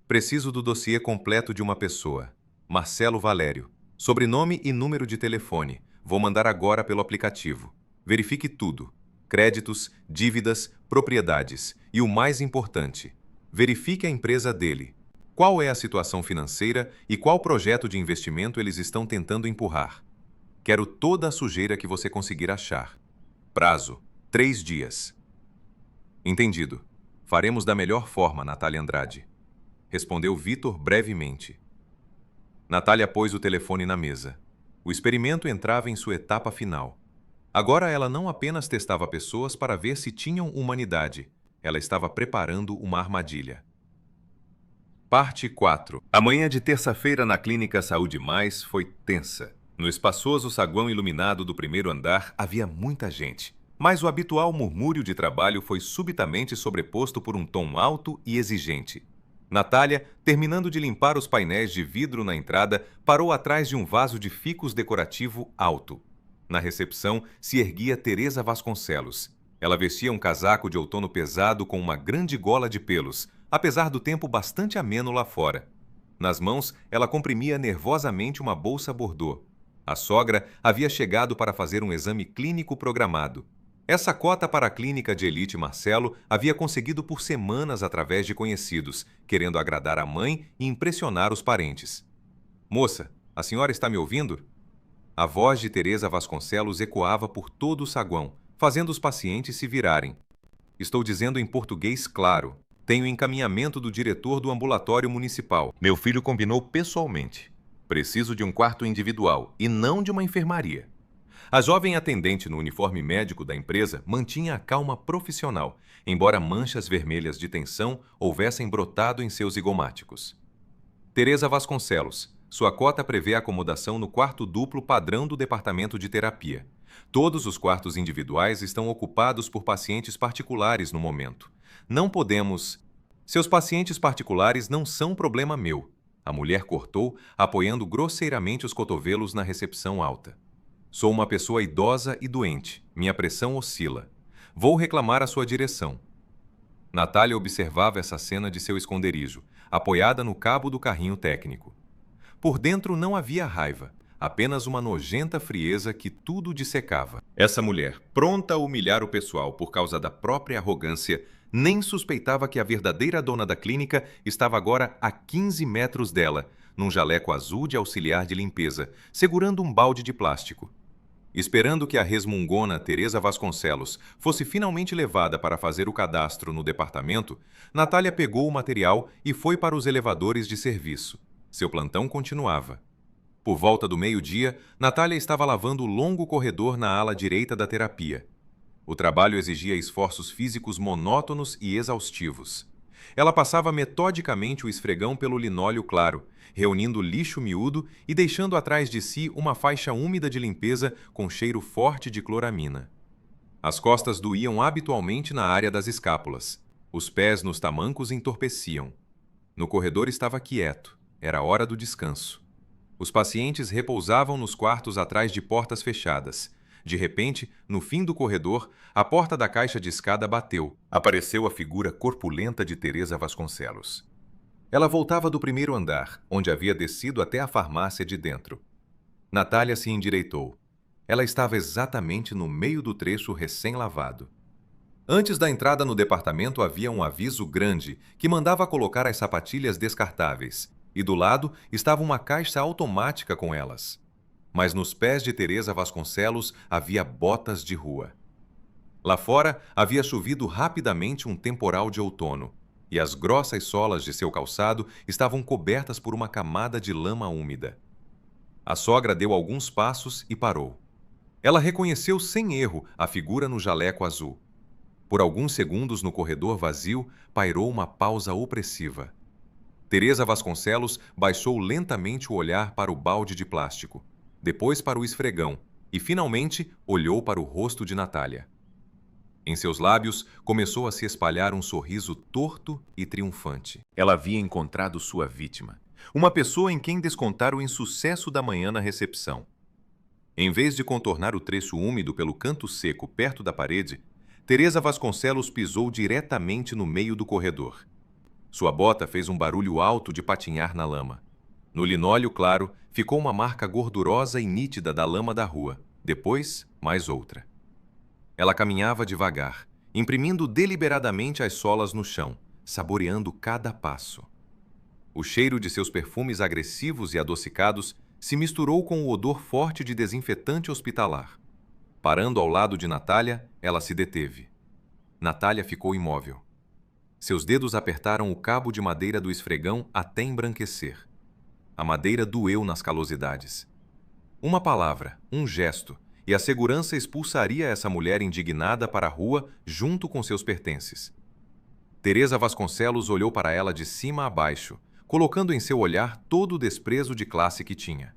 Preciso do dossiê completo de uma pessoa, Marcelo Valério, sobrenome e número de telefone. Vou mandar agora pelo aplicativo. Verifique tudo, créditos, dívidas, propriedades e o mais importante, verifique a empresa dele. Qual é a situação financeira e qual projeto de investimento eles estão tentando empurrar? Quero toda a sujeira que você conseguir achar. Prazo: 3 dias. Entendido. Faremos da melhor forma, Natália Andrade. Respondeu Vitor brevemente. Natália pôs o telefone na mesa. O experimento entrava em sua etapa final. Agora ela não apenas testava pessoas para ver se tinham humanidade. Ela estava preparando uma armadilha. Parte 4. A manhã de terça-feira na Clínica Saúde Mais foi tensa. No espaçoso saguão iluminado do primeiro andar havia muita gente, mas o habitual murmúrio de trabalho foi subitamente sobreposto por um tom alto e exigente. Natália, terminando de limpar os painéis de vidro na entrada, parou atrás de um vaso de ficus decorativo alto. Na recepção se erguia Teresa Vasconcelos. Ela vestia um casaco de outono pesado com uma grande gola de pelos, apesar do tempo bastante ameno lá fora. Nas mãos, ela comprimia nervosamente uma bolsa bordô. A sogra havia chegado para fazer um exame clínico programado. Essa cota para a clínica de elite Marcelo havia conseguido por semanas através de conhecidos, querendo agradar a mãe e impressionar os parentes. Moça, a senhora está me ouvindo? A voz de Teresa Vasconcelos ecoava por todo o saguão, fazendo os pacientes se virarem. Estou dizendo em português claro. Tenho encaminhamento do diretor do ambulatório municipal. Meu filho combinou pessoalmente. Preciso de um quarto individual e não de uma enfermaria. A jovem atendente no uniforme médico da empresa mantinha a calma profissional, embora manchas vermelhas de tensão houvessem brotado em seus zigomáticos. Teresa Vasconcelos. Sua cota prevê acomodação no quarto duplo padrão do departamento de terapia. Todos os quartos individuais estão ocupados por pacientes particulares no momento. Não podemos... Seus pacientes particulares não são problema meu. A mulher cortou, apoiando grosseiramente os cotovelos na recepção alta. Sou uma pessoa idosa e doente. Minha pressão oscila. Vou reclamar a sua direção. Natália observava essa cena de seu esconderijo, apoiada no cabo do carrinho técnico. Por dentro não havia raiva, apenas uma nojenta frieza que tudo dissecava. Essa mulher, pronta a humilhar o pessoal por causa da própria arrogância, nem suspeitava que a verdadeira dona da clínica estava agora a 15 metros dela, num jaleco azul de auxiliar de limpeza, segurando um balde de plástico. Esperando que a resmungona Teresa Vasconcelos fosse finalmente levada para fazer o cadastro no departamento, Natália pegou o material e foi para os elevadores de serviço. Seu plantão continuava. Por volta do meio-dia, Natália estava lavando o longo corredor na ala direita da terapia. O trabalho exigia esforços físicos monótonos e exaustivos. Ela passava metodicamente o esfregão pelo linóleo claro, reunindo lixo miúdo e deixando atrás de si uma faixa úmida de limpeza com cheiro forte de cloramina. As costas doíam habitualmente na área das escápulas. Os pés nos tamancos entorpeciam. No corredor estava quieto. Era hora do descanso. Os pacientes repousavam nos quartos atrás de portas fechadas. De repente, no fim do corredor, a porta da caixa de escada bateu. Apareceu a figura corpulenta de Teresa Vasconcelos. Ela voltava do primeiro andar, onde havia descido até a farmácia de dentro. Natália se endireitou. Ela estava exatamente no meio do trecho recém-lavado. Antes da entrada no departamento havia um aviso grande que mandava colocar as sapatilhas descartáveis, e do lado estava uma caixa automática com elas. Mas nos pés de Teresa Vasconcelos havia botas de rua. Lá fora havia chovido rapidamente um temporal de outono, e as grossas solas de seu calçado estavam cobertas por uma camada de lama úmida. A sogra deu alguns passos e parou. Ela reconheceu sem erro a figura no jaleco azul. Por alguns segundos no corredor vazio pairou uma pausa opressiva. Teresa Vasconcelos baixou lentamente o olhar para o balde de plástico, depois para o esfregão e, finalmente, olhou para o rosto de Natália. Em seus lábios começou a se espalhar um sorriso torto e triunfante. Ela havia encontrado sua vítima, uma pessoa em quem descontar o insucesso da manhã na recepção. Em vez de contornar o trecho úmido pelo canto seco perto da parede, Teresa Vasconcelos pisou diretamente no meio do corredor. Sua bota fez um barulho alto de patinhar na lama. No linóleo claro, ficou uma marca gordurosa e nítida da lama da rua. Depois, mais outra. Ela caminhava devagar, imprimindo deliberadamente as solas no chão, saboreando cada passo. O cheiro de seus perfumes agressivos e adocicados se misturou com o odor forte de desinfetante hospitalar. Parando ao lado de Natália, ela se deteve. Natália ficou imóvel. Seus dedos apertaram o cabo de madeira do esfregão até embranquecer. A madeira doeu nas calosidades. Uma palavra, um gesto, e a segurança expulsaria essa mulher indignada para a rua junto com seus pertences. Teresa Vasconcelos olhou para ela de cima a baixo, colocando em seu olhar todo o desprezo de classe que tinha.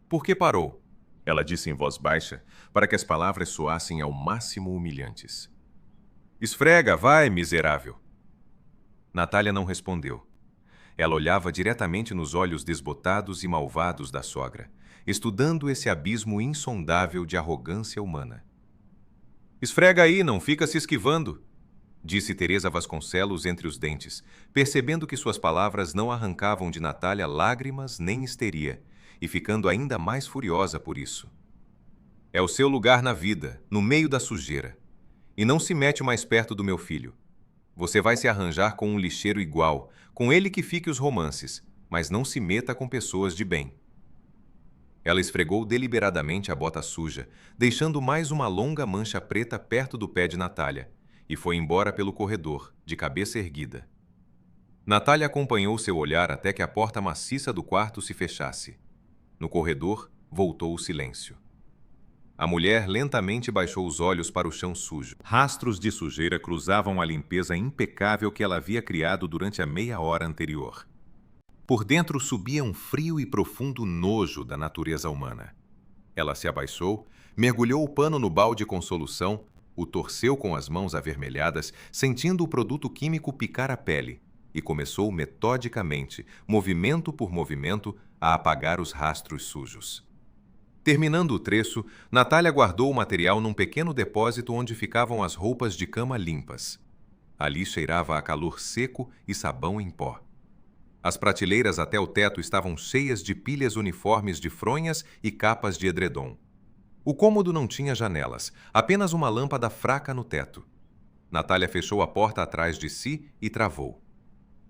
Por que parou? Ela disse em voz baixa, para que as palavras soassem ao máximo humilhantes. Esfrega, vai, miserável! Natália não respondeu. Ela olhava diretamente nos olhos desbotados e malvados da sogra, estudando esse abismo insondável de arrogância humana. Esfrega aí, não fica se esquivando, disse Teresa Vasconcelos entre os dentes, percebendo que suas palavras não arrancavam de Natália lágrimas nem histeria, e ficando ainda mais furiosa por isso. É o seu lugar na vida, no meio da sujeira. E não se mete mais perto do meu filho. Você vai se arranjar com um lixeiro igual, com ele que fique os romances, mas não se meta com pessoas de bem. Ela esfregou deliberadamente a bota suja, deixando mais uma longa mancha preta perto do pé de Natália, e foi embora pelo corredor, de cabeça erguida. Natália acompanhou seu olhar até que a porta maciça do quarto se fechasse. No corredor, voltou o silêncio. A mulher lentamente baixou os olhos para o chão sujo. Rastros de sujeira cruzavam a limpeza impecável que ela havia criado durante a meia hora anterior. Por dentro subia um frio e profundo nojo da natureza humana. Ela se abaixou, mergulhou o pano no balde com solução, o torceu com as mãos avermelhadas, sentindo o produto químico picar a pele, e começou metodicamente, movimento por movimento, a apagar os rastros sujos. Terminando o trecho, Natália guardou o material num pequeno depósito onde ficavam as roupas de cama limpas. Ali cheirava a calor seco e sabão em pó. As prateleiras até o teto estavam cheias de pilhas uniformes de fronhas e capas de edredom. O cômodo não tinha janelas, apenas uma lâmpada fraca no teto. Natália fechou a porta atrás de si e travou.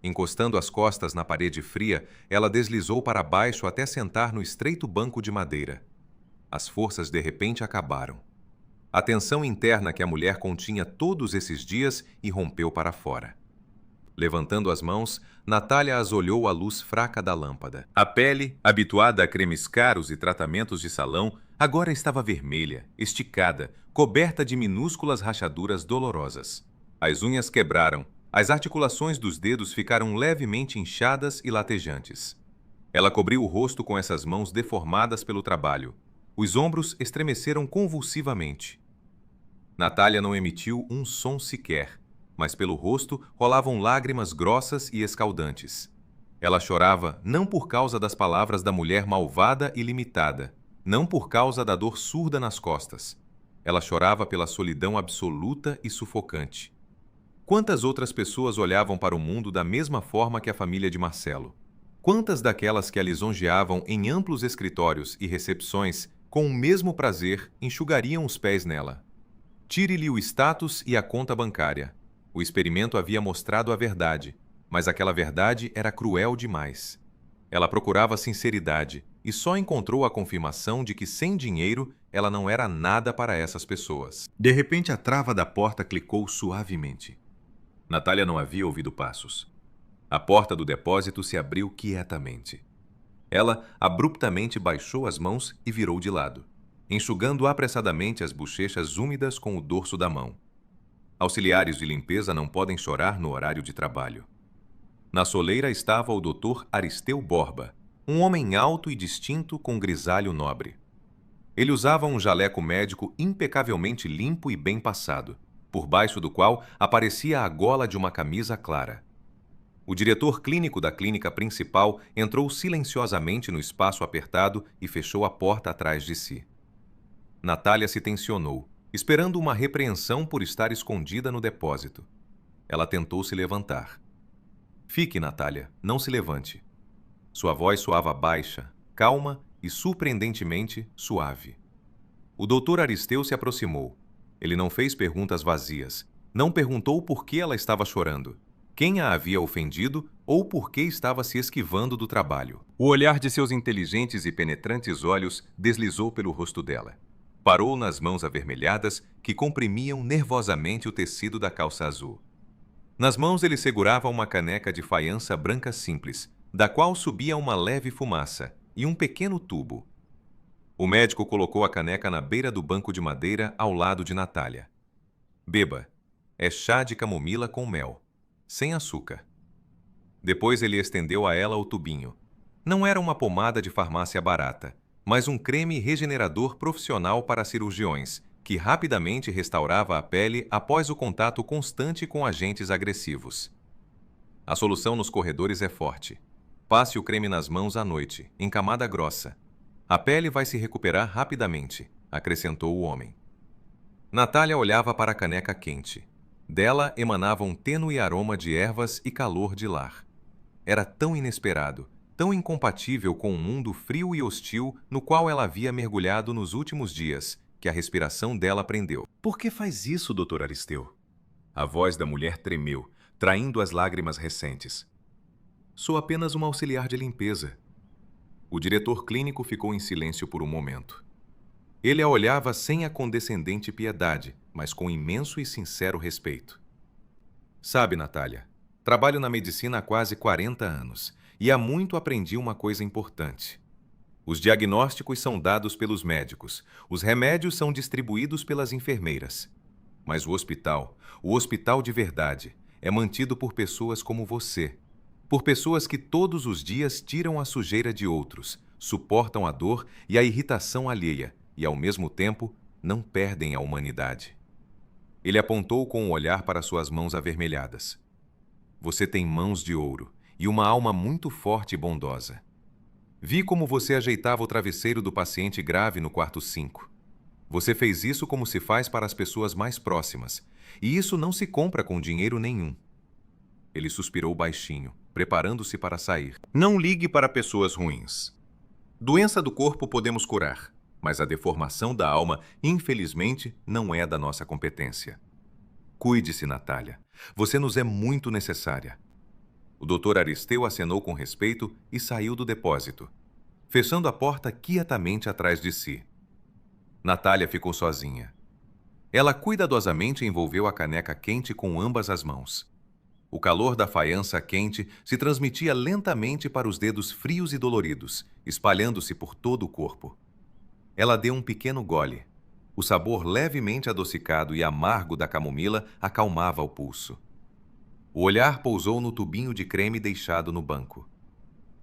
Encostando as costas na parede fria, ela deslizou para baixo até sentar no estreito banco de madeira. As forças de repente acabaram. A tensão interna que a mulher continha todos esses dias irrompeu para fora. Levantando as mãos, Natália as olhou à luz fraca da lâmpada. A pele, habituada a cremes caros e tratamentos de salão, agora estava vermelha, esticada, coberta de minúsculas rachaduras dolorosas. As unhas quebraram, as articulações dos dedos ficaram levemente inchadas e latejantes. Ela cobriu o rosto com essas mãos deformadas pelo trabalho. Os ombros estremeceram convulsivamente. Natália não emitiu um som sequer, mas pelo rosto rolavam lágrimas grossas e escaldantes. Ela chorava não por causa das palavras da mulher malvada e limitada, não por causa da dor surda nas costas. Ela chorava pela solidão absoluta e sufocante. Quantas outras pessoas olhavam para o mundo da mesma forma que a família de Marcelo? Quantas daquelas que a lisonjeavam em amplos escritórios e recepções, com o mesmo prazer, enxugariam os pés nela? Tire-lhe o status e a conta bancária. O experimento havia mostrado a verdade, mas aquela verdade era cruel demais. Ela procurava sinceridade e só encontrou a confirmação de que sem dinheiro ela não era nada para essas pessoas. De repente a trava da porta clicou suavemente. Natália não havia ouvido passos. A porta do depósito se abriu quietamente. Ela abruptamente baixou as mãos e virou de lado, enxugando apressadamente as bochechas úmidas com o dorso da mão. Auxiliares de limpeza não podem chorar no horário de trabalho. Na soleira estava o Dr. Aristeu Borba, um homem alto e distinto com grisalho nobre. Ele usava um jaleco médico impecavelmente limpo e bem passado, por baixo do qual aparecia a gola de uma camisa clara. O diretor clínico da clínica principal entrou silenciosamente no espaço apertado e fechou a porta atrás de si. Natália se tensionou, esperando uma repreensão por estar escondida no depósito. Ela tentou se levantar. Fique, Natália, não se levante. Sua voz soava baixa, calma e surpreendentemente suave. O doutor Aristeu se aproximou. Ele não fez perguntas vazias. Não perguntou por que ela estava chorando, quem a havia ofendido ou por que estava se esquivando do trabalho. O olhar de seus inteligentes e penetrantes olhos deslizou pelo rosto dela. Parou nas mãos avermelhadas que comprimiam nervosamente o tecido da calça azul. Nas mãos ele segurava uma caneca de faiança branca simples, da qual subia uma leve fumaça, e um pequeno tubo. O médico colocou a caneca na beira do banco de madeira ao lado de Natália. Beba. É chá de camomila com mel, sem açúcar. Depois ele estendeu a ela o tubinho. Não era uma pomada de farmácia barata, mas um creme regenerador profissional para cirurgiões, que rapidamente restaurava a pele após o contato constante com agentes agressivos. A solução nos corredores é forte. Passe o creme nas mãos à noite, em camada grossa. A pele vai se recuperar rapidamente, acrescentou o homem. Natália olhava para a caneca quente. Dela emanava um tênue aroma de ervas e calor de lar. Era tão inesperado, tão incompatível com o mundo frio e hostil no qual ela havia mergulhado nos últimos dias, que a respiração dela prendeu. Por que faz isso, Dr. Aristeu? A voz da mulher tremeu, traindo as lágrimas recentes. Sou apenas uma auxiliar de limpeza. O diretor clínico ficou em silêncio por um momento. Ele a olhava sem a condescendente piedade, mas com imenso e sincero respeito. Sabe, Natália, trabalho na medicina há quase 40 anos e há muito aprendi uma coisa importante. Os diagnósticos são dados pelos médicos, os remédios são distribuídos pelas enfermeiras. Mas o hospital de verdade, é mantido por pessoas como você, por pessoas que todos os dias tiram a sujeira de outros, suportam a dor e a irritação alheia e, ao mesmo tempo, não perdem a humanidade. Ele apontou com o olhar para suas mãos avermelhadas. Você tem mãos de ouro e uma alma muito forte e bondosa. Vi como você ajeitava o travesseiro do paciente grave no quarto 5. Você fez isso como se faz para as pessoas mais próximas, e isso não se compra com dinheiro nenhum. Ele suspirou baixinho, preparando-se para sair. Não ligue para pessoas ruins. Doença do corpo podemos curar, mas a deformação da alma, infelizmente, não é da nossa competência. Cuide-se, Natália. Você nos é muito necessária. O Dr. Aristeu acenou com respeito e saiu do depósito, fechando a porta quietamente atrás de si. Natália ficou sozinha. Ela cuidadosamente envolveu a caneca quente com ambas as mãos. O calor da faiança quente se transmitia lentamente para os dedos frios e doloridos, espalhando-se por todo o corpo. Ela deu um pequeno gole. O sabor levemente adocicado e amargo da camomila acalmava o pulso. O olhar pousou no tubinho de creme deixado no banco.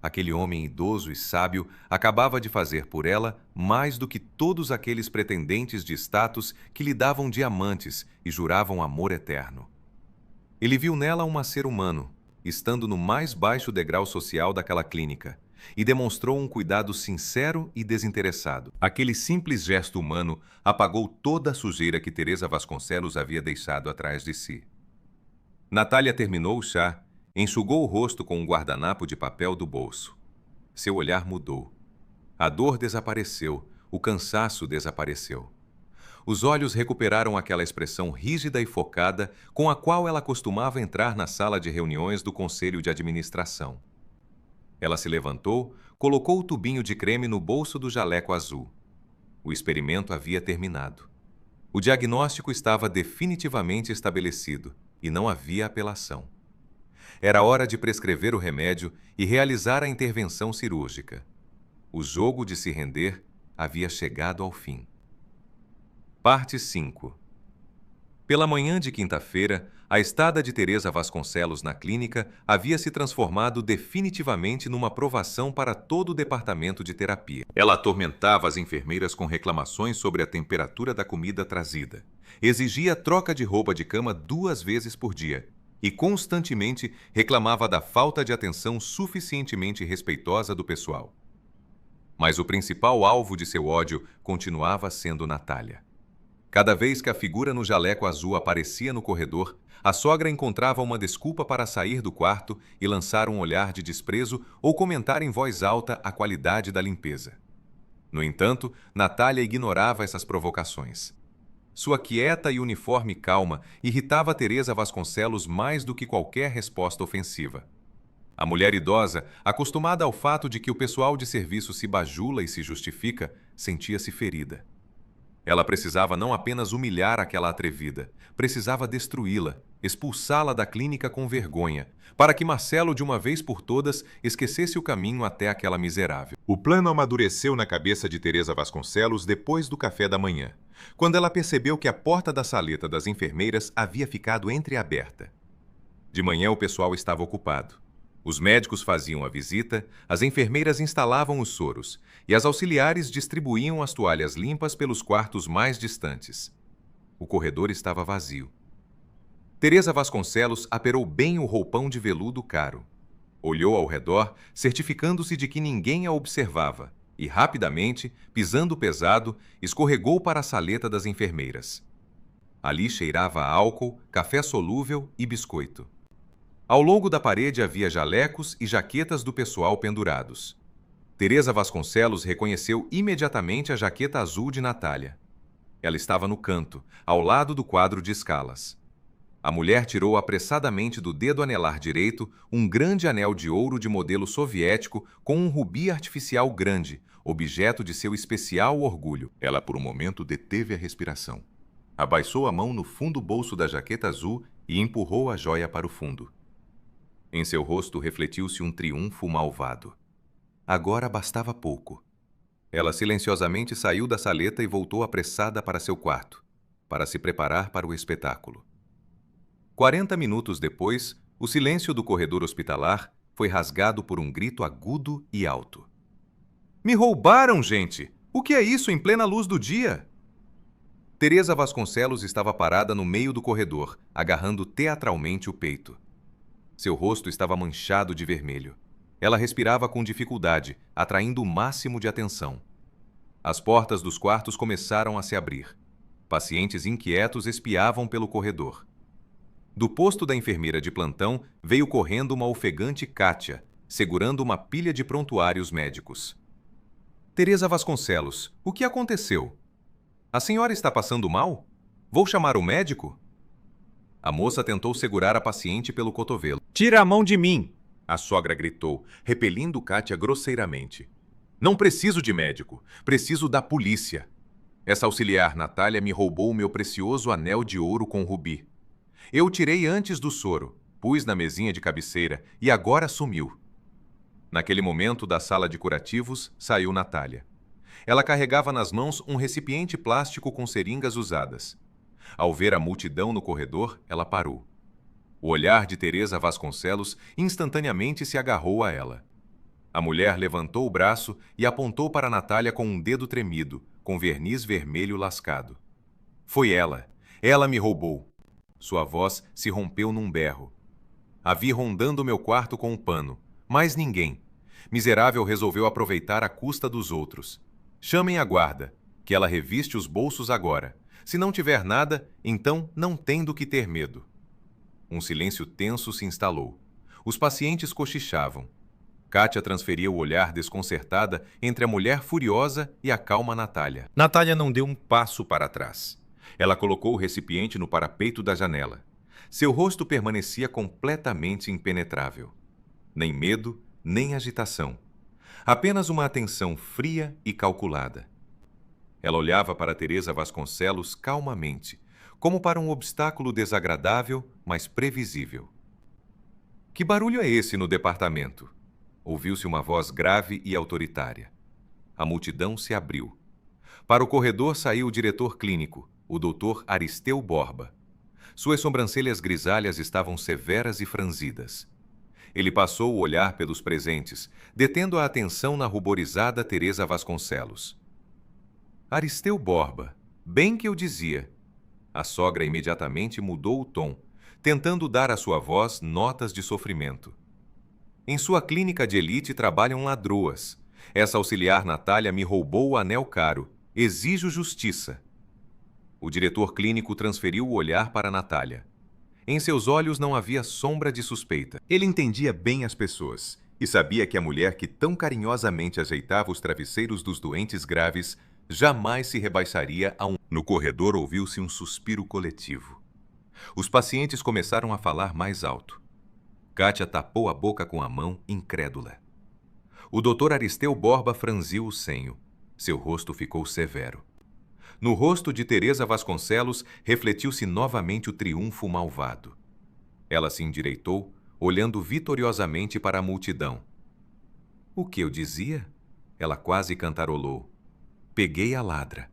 Aquele homem idoso e sábio acabava de fazer por ela mais do que todos aqueles pretendentes de status que lhe davam diamantes e juravam amor eterno. Ele viu nela um ser humano, estando no mais baixo degrau social daquela clínica, e demonstrou um cuidado sincero e desinteressado. Aquele simples gesto humano apagou toda a sujeira que Teresa Vasconcelos havia deixado atrás de si. Natália terminou o chá, enxugou o rosto com um guardanapo de papel do bolso. Seu olhar mudou. A dor desapareceu, o cansaço desapareceu. Os olhos recuperaram aquela expressão rígida e focada com a qual ela costumava entrar na sala de reuniões do Conselho de Administração. Ela se levantou, colocou o tubinho de creme no bolso do jaleco azul. O experimento havia terminado. O diagnóstico estava definitivamente estabelecido e não havia apelação. Era hora de prescrever o remédio e realizar a intervenção cirúrgica. O jogo de se render havia chegado ao fim. Parte 5. Pela manhã de quinta-feira, a estada de Teresa Vasconcelos na clínica havia se transformado definitivamente numa provação para todo o departamento de terapia. Ela atormentava as enfermeiras com reclamações sobre a temperatura da comida trazida. Exigia troca de roupa de cama 2 vezes por dia e constantemente reclamava da falta de atenção suficientemente respeitosa do pessoal. Mas o principal alvo de seu ódio continuava sendo Natália. Cada vez que a figura no jaleco azul aparecia no corredor, a sogra encontrava uma desculpa para sair do quarto e lançar um olhar de desprezo ou comentar em voz alta a qualidade da limpeza. No entanto, Natália ignorava essas provocações. Sua quieta e uniforme calma irritava Teresa Vasconcelos mais do que qualquer resposta ofensiva. A mulher idosa, acostumada ao fato de que o pessoal de serviço se bajula e se justifica, sentia-se ferida. Ela precisava não apenas humilhar aquela atrevida, precisava destruí-la, expulsá-la da clínica com vergonha, para que Marcelo, de uma vez por todas, esquecesse o caminho até aquela miserável. O plano amadureceu na cabeça de Teresa Vasconcelos depois do café da manhã, quando ela percebeu que a porta da saleta das enfermeiras havia ficado entreaberta. De manhã o pessoal estava ocupado. Os médicos faziam a visita, as enfermeiras instalavam os soros e as auxiliares distribuíam as toalhas limpas pelos quartos mais distantes. O corredor estava vazio. Teresa Vasconcelos aperou bem o roupão de veludo caro. Olhou ao redor, certificando-se de que ninguém a observava, e rapidamente, pisando pesado, escorregou para a saleta das enfermeiras. Ali cheirava a álcool, café solúvel e biscoito. Ao longo da parede havia jalecos e jaquetas do pessoal pendurados. Teresa Vasconcelos reconheceu imediatamente a jaqueta azul de Natália. Ela estava no canto, ao lado do quadro de escalas. A mulher tirou apressadamente do dedo anelar direito um grande anel de ouro de modelo soviético com um rubi artificial grande, objeto de seu especial orgulho. Ela por um momento deteve a respiração. Abaixou a mão no fundo bolso da jaqueta azul e empurrou a joia para o fundo. Em seu rosto refletiu-se um triunfo malvado. Agora bastava pouco. Ela silenciosamente saiu da saleta e voltou apressada para seu quarto, para se preparar para o espetáculo. 40 minutos depois, o silêncio do corredor hospitalar foi rasgado por um grito agudo e alto. "Me roubaram, gente! O que é isso em plena luz do dia?" Teresa Vasconcelos estava parada no meio do corredor, agarrando teatralmente o peito. Seu rosto estava manchado de vermelho. Ela respirava com dificuldade, atraindo o máximo de atenção. As portas dos quartos começaram a se abrir. Pacientes inquietos espiavam pelo corredor. Do posto da enfermeira de plantão veio correndo uma ofegante Kátia, segurando uma pilha de prontuários médicos. "Teresa Vasconcelos, o que aconteceu? A senhora está passando mal? Vou chamar o médico?" A moça tentou segurar a paciente pelo cotovelo. "Tira a mão de mim!" A sogra gritou, repelindo Kátia grosseiramente. "Não preciso de médico, preciso da polícia. Essa auxiliar Natália me roubou o meu precioso anel de ouro com rubi. Eu o tirei antes do soro, pus na mesinha de cabeceira e agora sumiu." Naquele momento, da sala de curativos, saiu Natália. Ela carregava nas mãos um recipiente plástico com seringas usadas. Ao ver a multidão no corredor, ela parou. O olhar de Teresa Vasconcelos instantaneamente se agarrou a ela. A mulher levantou o braço e apontou para Natália com um dedo tremido, com verniz vermelho lascado. "Foi ela. Ela me roubou." Sua voz se rompeu num berro. "A vi rondando meu quarto com um pano. Mais ninguém. Miserável resolveu aproveitar a custa dos outros. Chamem a guarda, que ela reviste os bolsos agora. Se não tiver nada, então não tem do que ter medo." Um silêncio tenso se instalou. Os pacientes cochichavam. Kátia transferia o olhar desconcertada entre a mulher furiosa e a calma Natália. Natália não deu um passo para trás. Ela colocou o recipiente no parapeito da janela. Seu rosto permanecia completamente impenetrável. Nem medo, nem agitação. Apenas uma atenção fria e calculada. Ela olhava para Teresa Vasconcelos calmamente, como para um obstáculo desagradável, mas previsível. "Que barulho é esse no departamento?" Ouviu-se uma voz grave e autoritária. A multidão se abriu. Para o corredor saiu o diretor clínico, o Dr. Aristeu Borba. Suas sobrancelhas grisalhas estavam severas e franzidas. Ele passou o olhar pelos presentes, detendo a atenção na ruborizada Teresa Vasconcelos. "Aristeu Borba, bem que eu dizia." A sogra imediatamente mudou o tom, tentando dar à sua voz notas de sofrimento. "Em sua clínica de elite trabalham ladroas. Essa auxiliar Natália me roubou o anel caro. Exijo justiça." O diretor clínico transferiu o olhar para Natália. Em seus olhos não havia sombra de suspeita. Ele entendia bem as pessoas e sabia que a mulher que tão carinhosamente ajeitava os travesseiros dos doentes graves jamais se rebaixaria a um... No corredor ouviu-se um suspiro coletivo. Os pacientes começaram a falar mais alto. Kátia tapou a boca com a mão, incrédula. O Dr. Aristeu Borba franziu o senho. Seu rosto ficou severo. No rosto de Teresa Vasconcelos refletiu-se novamente o triunfo malvado. Ela se endireitou, olhando vitoriosamente para a multidão. "O que eu dizia?" Ela quase cantarolou. "Peguei a ladra.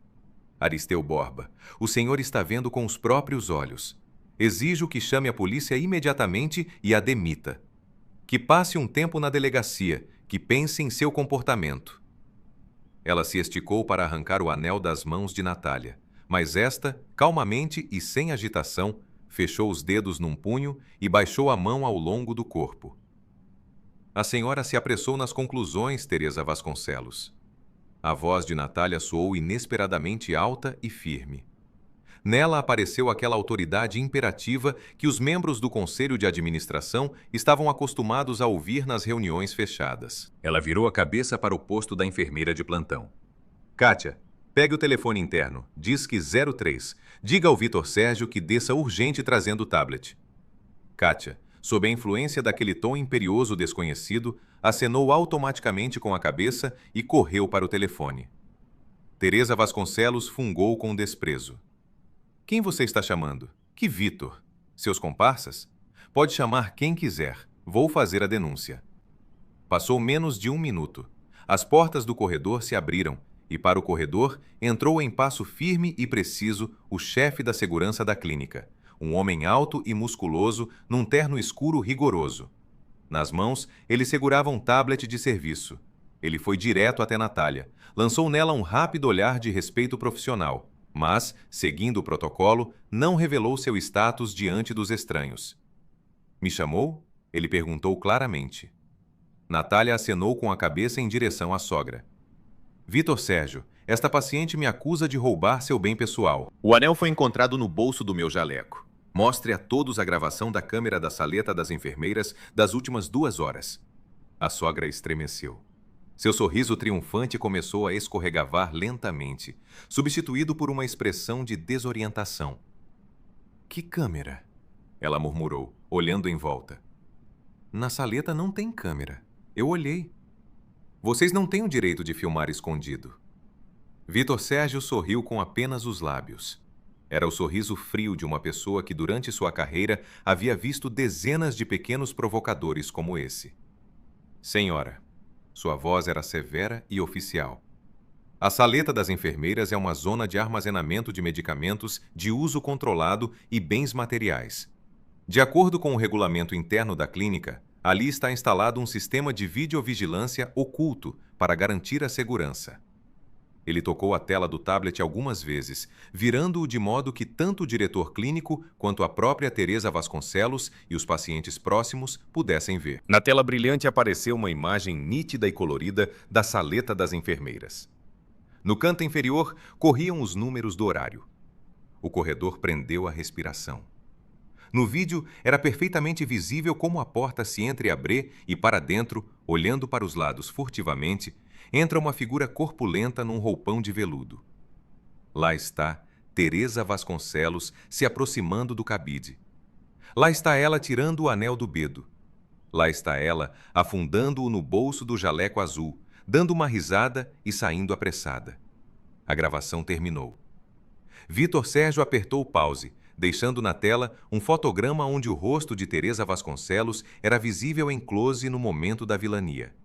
Aristeu Borba, o senhor está vendo com os próprios olhos. Exijo que chame a polícia imediatamente e a demita. Que passe um tempo na delegacia, que pense em seu comportamento." Ela se esticou para arrancar o anel das mãos de Natália, mas esta, calmamente e sem agitação, fechou os dedos num punho e baixou a mão ao longo do corpo. "A senhora se apressou nas conclusões, Teresa Vasconcelos." A voz de Natália soou inesperadamente alta e firme. Nela apareceu aquela autoridade imperativa que os membros do conselho de administração estavam acostumados a ouvir nas reuniões fechadas. Ela virou a cabeça para o posto da enfermeira de plantão. Kátia, pegue o telefone interno, disque 03. Diga ao Vitor Sérgio que desça urgente trazendo o tablet. Kátia, sob a influência daquele tom imperioso desconhecido, acenou automaticamente com a cabeça e correu para o telefone. Teresa Vasconcelos fungou com desprezo. Quem você está chamando? Que Vitor? Seus comparsas? Pode chamar quem quiser. Vou fazer a denúncia. Passou menos de 1 minuto. As portas do corredor se abriram e para o corredor entrou em passo firme e preciso o chefe da segurança da clínica, um homem alto e musculoso num terno escuro rigoroso. Nas mãos, ele segurava um tablet de serviço. Ele foi direto até Natália, lançou nela um rápido olhar de respeito profissional, mas, seguindo o protocolo, não revelou seu status diante dos estranhos. Me chamou? Ele perguntou claramente. Natália acenou com a cabeça em direção à sogra. Vitor Sérgio, esta paciente me acusa de roubar seu bem pessoal. O anel foi encontrado no bolso do meu jaleco. Mostre a todos a gravação da câmera da saleta das enfermeiras das últimas 2 horas. A sogra estremeceu. Seu sorriso triunfante começou a escorregavar lentamente, substituído por uma expressão de desorientação. Que câmera? Ela murmurou, olhando em volta. Na saleta não tem câmera. Eu olhei. Vocês não têm o direito de filmar escondido. Vitor Sérgio sorriu com apenas os lábios. Era o sorriso frio de uma pessoa que durante sua carreira havia visto dezenas de pequenos provocadores como esse. Senhora, sua voz era severa e oficial. A saleta das enfermeiras é uma zona de armazenamento de medicamentos de uso controlado e bens materiais. De acordo com o regulamento interno da clínica, ali está instalado um sistema de videovigilância oculto para garantir a segurança. Ele tocou a tela do tablet algumas vezes, virando-o de modo que tanto o diretor clínico quanto a própria Teresa Vasconcelos e os pacientes próximos pudessem ver. Na tela brilhante apareceu uma imagem nítida e colorida da saleta das enfermeiras. No canto inferior, corriam os números do horário. O corredor prendeu a respiração. No vídeo, era perfeitamente visível como a porta se entreabre e para dentro, olhando para os lados furtivamente, entra uma figura corpulenta num roupão de veludo. Lá está Teresa Vasconcelos se aproximando do cabide. Lá está ela tirando o anel do dedo. Lá está ela afundando-o no bolso do jaleco azul, dando uma risada e saindo apressada. A gravação terminou. Vitor Sérgio apertou o pause, deixando na tela um fotograma onde o rosto de Teresa Vasconcelos era visível em close no momento da vilania.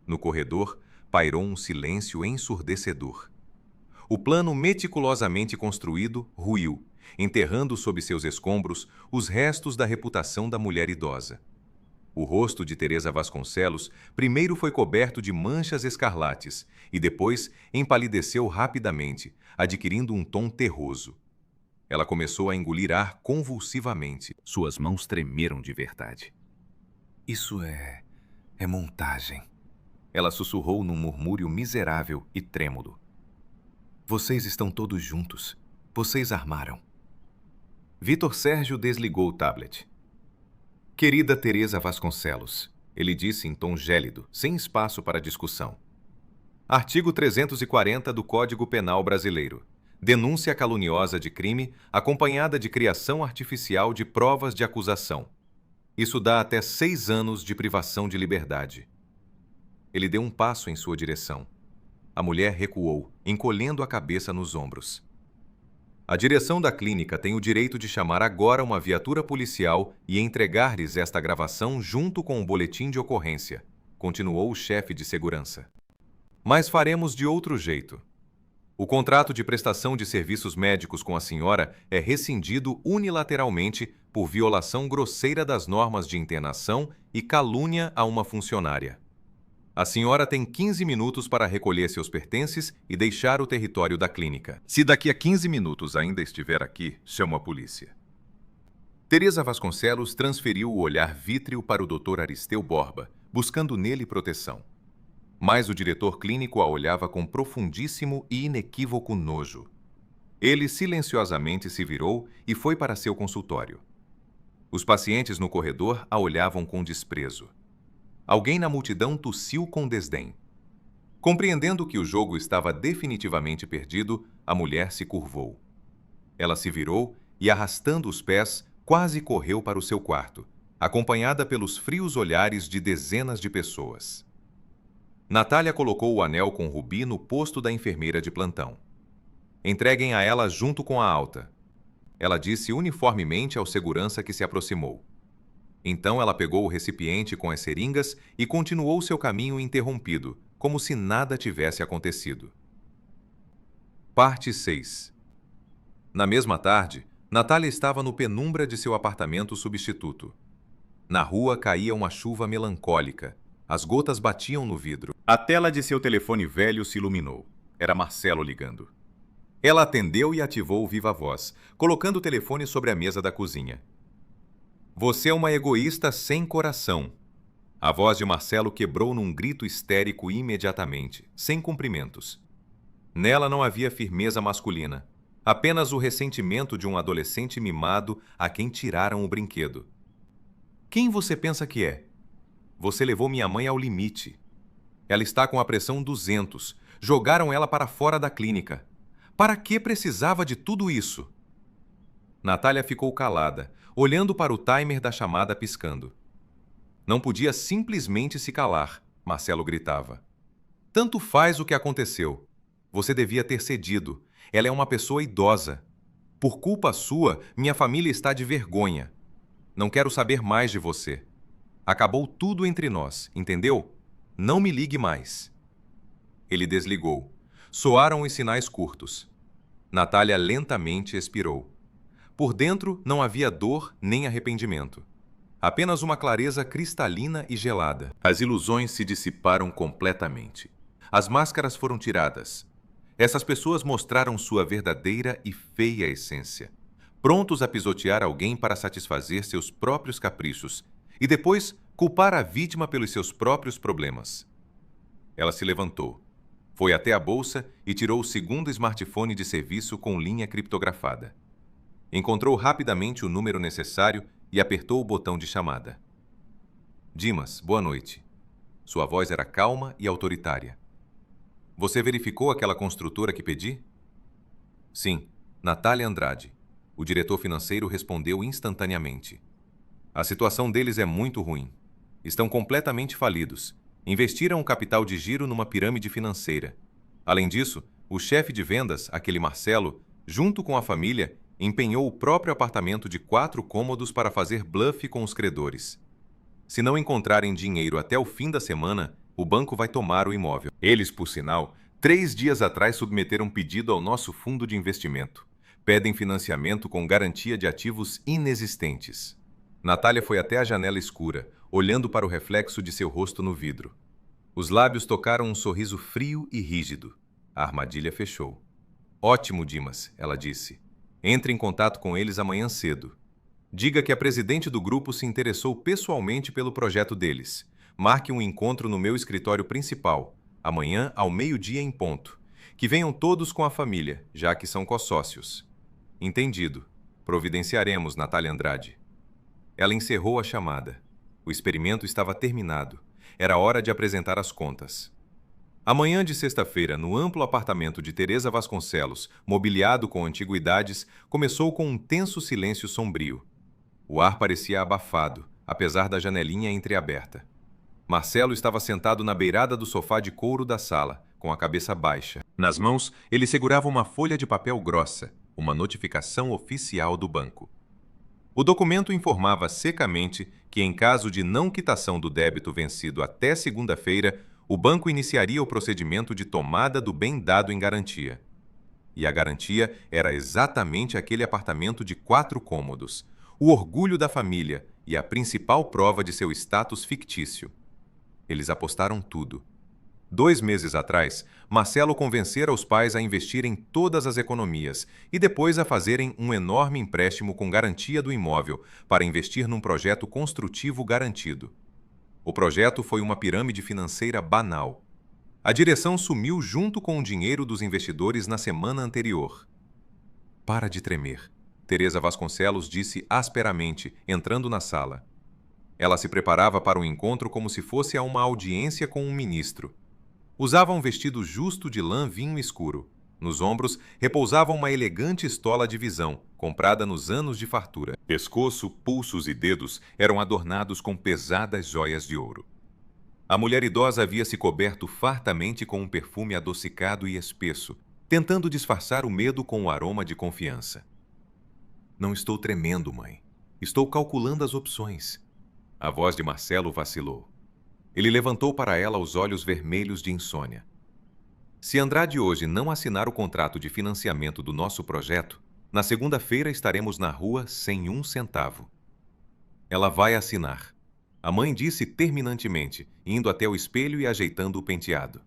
No corredor, pairou um silêncio ensurdecedor. O plano meticulosamente construído ruiu, enterrando sob seus escombros os restos da reputação da mulher idosa. O rosto de Teresa Vasconcelos primeiro foi coberto de manchas escarlates e depois empalideceu rapidamente, adquirindo um tom terroso. Ela começou a engolir ar convulsivamente. Suas mãos tremeram de verdade. Isso é montagem. Ela sussurrou num murmúrio miserável e trêmulo. Vocês estão todos juntos. Vocês armaram. Vitor Sérgio desligou o tablet. Querida Teresa Vasconcelos, ele disse em tom gélido, sem espaço para discussão. Artigo 340 do Código Penal Brasileiro. Denúncia caluniosa de crime acompanhada de criação artificial de provas de acusação. Isso dá até 6 anos de privação de liberdade. Ele deu um passo em sua direção. A mulher recuou, encolhendo a cabeça nos ombros. A direção da clínica tem o direito de chamar agora uma viatura policial e entregar-lhes esta gravação junto com o boletim de ocorrência, continuou o chefe de segurança. Mas faremos de outro jeito. O contrato de prestação de serviços médicos com a senhora é rescindido unilateralmente por violação grosseira das normas de internação e calúnia a uma funcionária. A senhora tem 15 minutos para recolher seus pertences e deixar o território da clínica. Se daqui a 15 minutos ainda estiver aqui, chamo a polícia. Teresa Vasconcelos transferiu o olhar vítreo para o Dr. Aristeu Borba, buscando nele proteção. Mas o diretor clínico a olhava com profundíssimo e inequívoco nojo. Ele silenciosamente se virou e foi para seu consultório. Os pacientes no corredor a olhavam com desprezo. Alguém na multidão tossiu com desdém. Compreendendo que o jogo estava definitivamente perdido, a mulher se curvou. Ela se virou e, arrastando os pés, quase correu para o seu quarto, acompanhada pelos frios olhares de dezenas de pessoas. Natália colocou o anel com rubi no posto da enfermeira de plantão. Entreguem a ela junto com a alta. Ela disse uniformemente ao segurança que se aproximou. Então ela pegou o recipiente com as seringas e continuou seu caminho interrompido, como se nada tivesse acontecido. Parte 6. Na mesma tarde, Natália estava no penumbra de seu apartamento substituto. Na rua caía uma chuva melancólica. As gotas batiam no vidro. A tela de seu telefone velho se iluminou. Era Marcelo ligando. Ela atendeu e ativou o viva-voz, colocando o telefone sobre a mesa da cozinha. Você é uma egoísta sem coração. A voz de Marcelo quebrou num grito histérico imediatamente, sem cumprimentos. Nela não havia firmeza masculina, apenas o ressentimento de um adolescente mimado a quem tiraram o brinquedo. Quem você pensa que é? Você levou minha mãe ao limite. Ela está com a pressão 200. Jogaram ela para fora da clínica. Para que precisava de tudo isso? Natália ficou calada, olhando para o timer da chamada piscando. Não podia simplesmente se calar, Marcelo gritava. Tanto faz o que aconteceu. Você devia ter cedido. Ela é uma pessoa idosa. Por culpa sua, minha família está de vergonha. Não quero saber mais de você. Acabou tudo entre nós, entendeu? Não me ligue mais. Ele desligou. Soaram os sinais curtos. Natália lentamente expirou. Por dentro não havia dor nem arrependimento. Apenas uma clareza cristalina e gelada. As ilusões se dissiparam completamente. As máscaras foram tiradas. Essas pessoas mostraram sua verdadeira e feia essência, prontos a pisotear alguém para satisfazer seus próprios caprichos e depois culpar a vítima pelos seus próprios problemas. Ela se levantou. Foi até a bolsa e tirou o segundo smartphone de serviço com linha criptografada. Encontrou rapidamente o número necessário e apertou o botão de chamada. Dimas, boa noite. Sua voz era calma e autoritária. Você verificou aquela construtora que pedi? Sim, Natália Andrade. O diretor financeiro respondeu instantaneamente. A situação deles é muito ruim. Estão completamente falidos. Investiram o capital de giro numa pirâmide financeira. Além disso, o chefe de vendas, aquele Marcelo, junto com a família, empenhou o próprio apartamento de 4 cômodos para fazer bluff com os credores. Se não encontrarem dinheiro até o fim da semana, o banco vai tomar o imóvel. Eles, por sinal, 3 dias atrás submeteram pedido ao nosso fundo de investimento. Pedem financiamento com garantia de ativos inexistentes. Natália foi até a janela escura, olhando para o reflexo de seu rosto no vidro. Os lábios tocaram um sorriso frio e rígido. A armadilha fechou. Ótimo, Dimas, ela disse. Entre em contato com eles amanhã cedo. Diga que a presidente do grupo se interessou pessoalmente pelo projeto deles. Marque um encontro no meu escritório principal, amanhã ao 12:00 em ponto. Que venham todos com a família, já que são cossócios. Entendido. Providenciaremos, Natália Andrade. Ela encerrou a chamada. O experimento estava terminado. Era hora de apresentar as contas. A manhã de sexta-feira, no amplo apartamento de Teresa Vasconcelos, mobiliado com antiguidades, começou com um tenso silêncio sombrio. O ar parecia abafado, apesar da janelinha entreaberta. Marcelo estava sentado na beirada do sofá de couro da sala, com a cabeça baixa. Nas mãos, ele segurava uma folha de papel grossa, uma notificação oficial do banco. O documento informava secamente que, em caso de não quitação do débito vencido até segunda-feira, o banco iniciaria o procedimento de tomada do bem dado em garantia. E a garantia era exatamente aquele apartamento de 4 cômodos, o orgulho da família e a principal prova de seu status fictício. Eles apostaram tudo. 2 meses atrás, Marcelo convencera os pais a investirem todas as economias e depois a fazerem um enorme empréstimo com garantia do imóvel para investir num projeto construtivo garantido. O projeto foi uma pirâmide financeira banal. A direção sumiu junto com o dinheiro dos investidores na semana anterior. Para de tremer, Teresa Vasconcelos disse asperamente, entrando na sala. Ela se preparava para o encontro como se fosse a uma audiência com um ministro. Usava um vestido justo de lã vinho escuro. Nos ombros repousava uma elegante estola de visão, comprada nos anos de fartura. Pescoço, pulsos e dedos eram adornados com pesadas joias de ouro. A mulher idosa havia se coberto fartamente com um perfume adocicado e espesso, tentando disfarçar o medo com o aroma de confiança. Não estou tremendo, mãe. Estou calculando as opções. A voz de Marcelo vacilou. Ele levantou para ela os olhos vermelhos de insônia. Se Andrade hoje não assinar o contrato de financiamento do nosso projeto, na segunda-feira estaremos na rua sem um centavo. Ela vai assinar. A mãe disse terminantemente, indo até o espelho e ajeitando o penteado.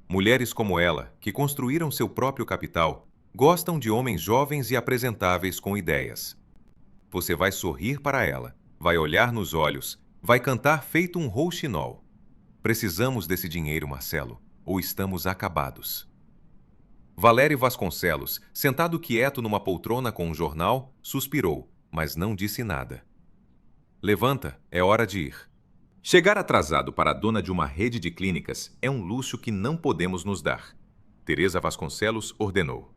Mulheres como ela, que construíram seu próprio capital, gostam de homens jovens e apresentáveis com ideias. Você vai sorrir para ela, vai olhar nos olhos, vai cantar feito um rouxinol. Precisamos desse dinheiro, Marcelo, ou estamos acabados. Valério Vasconcelos, sentado quieto numa poltrona com um jornal, suspirou, mas não disse nada. Levanta, é hora de ir. Chegar atrasado para a dona de uma rede de clínicas é um luxo que não podemos nos dar. Teresa Vasconcelos ordenou.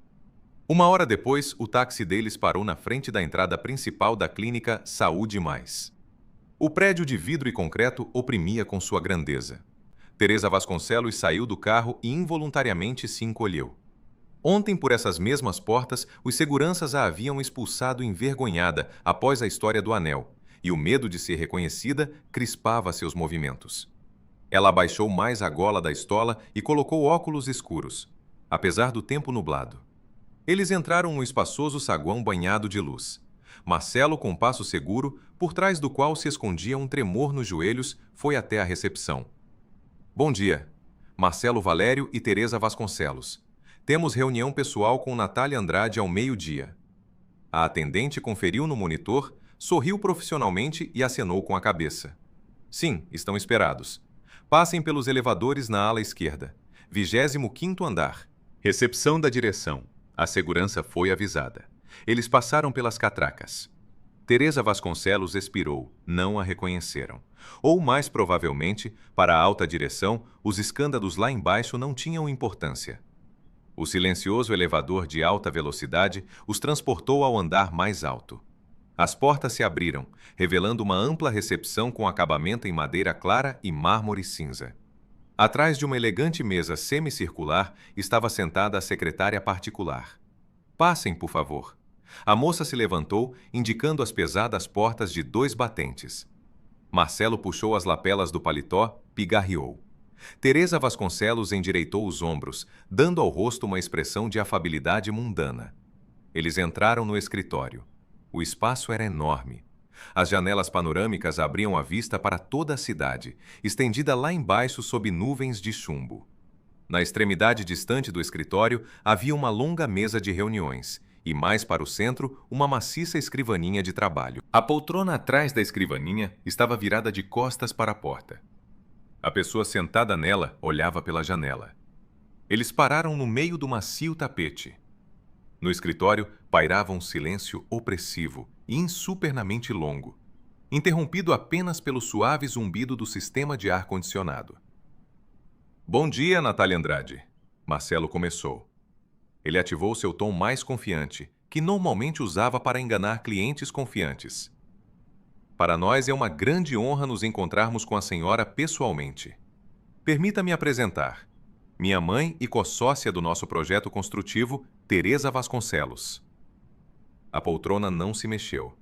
1 hora depois, o táxi deles parou na frente da entrada principal da clínica Saúde Mais. O prédio de vidro e concreto oprimia com sua grandeza. Teresa Vasconcelos saiu do carro e involuntariamente se encolheu. Ontem, por essas mesmas portas, os seguranças a haviam expulsado envergonhada após a história do anel, e o medo de ser reconhecida crispava seus movimentos. Ela abaixou mais a gola da estola e colocou óculos escuros, apesar do tempo nublado. Eles entraram no espaçoso saguão banhado de luz. Marcelo, com passo seguro, por trás do qual se escondia um tremor nos joelhos, foi até a recepção. Bom dia. Marcelo Valério e Teresa Vasconcelos. Temos reunião pessoal com Natália Andrade ao meio-dia. A atendente conferiu no monitor, sorriu profissionalmente e acenou com a cabeça. Sim, estão esperados. Passem pelos elevadores na ala esquerda. 25º andar. Recepção da direção. A segurança foi avisada. Eles passaram pelas catracas. Teresa Vasconcelos expirou, não a reconheceram. Ou, mais provavelmente, para a alta direção, os escândalos lá embaixo não tinham importância. O silencioso elevador de alta velocidade os transportou ao andar mais alto. As portas se abriram, revelando uma ampla recepção com acabamento em madeira clara e mármore cinza. Atrás de uma elegante mesa semicircular estava sentada a secretária particular. Passem, por favor. A moça se levantou, indicando as pesadas portas de 2 batentes. Marcelo puxou as lapelas do paletó, pigarreou. Teresa Vasconcelos endireitou os ombros, dando ao rosto uma expressão de afabilidade mundana. Eles entraram no escritório. O espaço era enorme. As janelas panorâmicas abriam a vista para toda a cidade, estendida lá embaixo sob nuvens de chumbo. Na extremidade distante do escritório havia uma longa mesa de reuniões e, mais para o centro, uma maciça escrivaninha de trabalho. A poltrona atrás da escrivaninha estava virada de costas para a porta. A pessoa sentada nela olhava pela janela. Eles pararam no meio do macio tapete. No escritório pairava um silêncio opressivo e insupernamente longo, interrompido apenas pelo suave zumbido do sistema de ar-condicionado. Bom dia, Natália Andrade. Marcelo começou. Ele ativou seu tom mais confiante, que normalmente usava para enganar clientes confiantes. Para nós é uma grande honra nos encontrarmos com a senhora pessoalmente. Permita-me apresentar. Minha mãe e co-sócia do nosso projeto construtivo, Teresa Vasconcelos. A poltrona não se mexeu.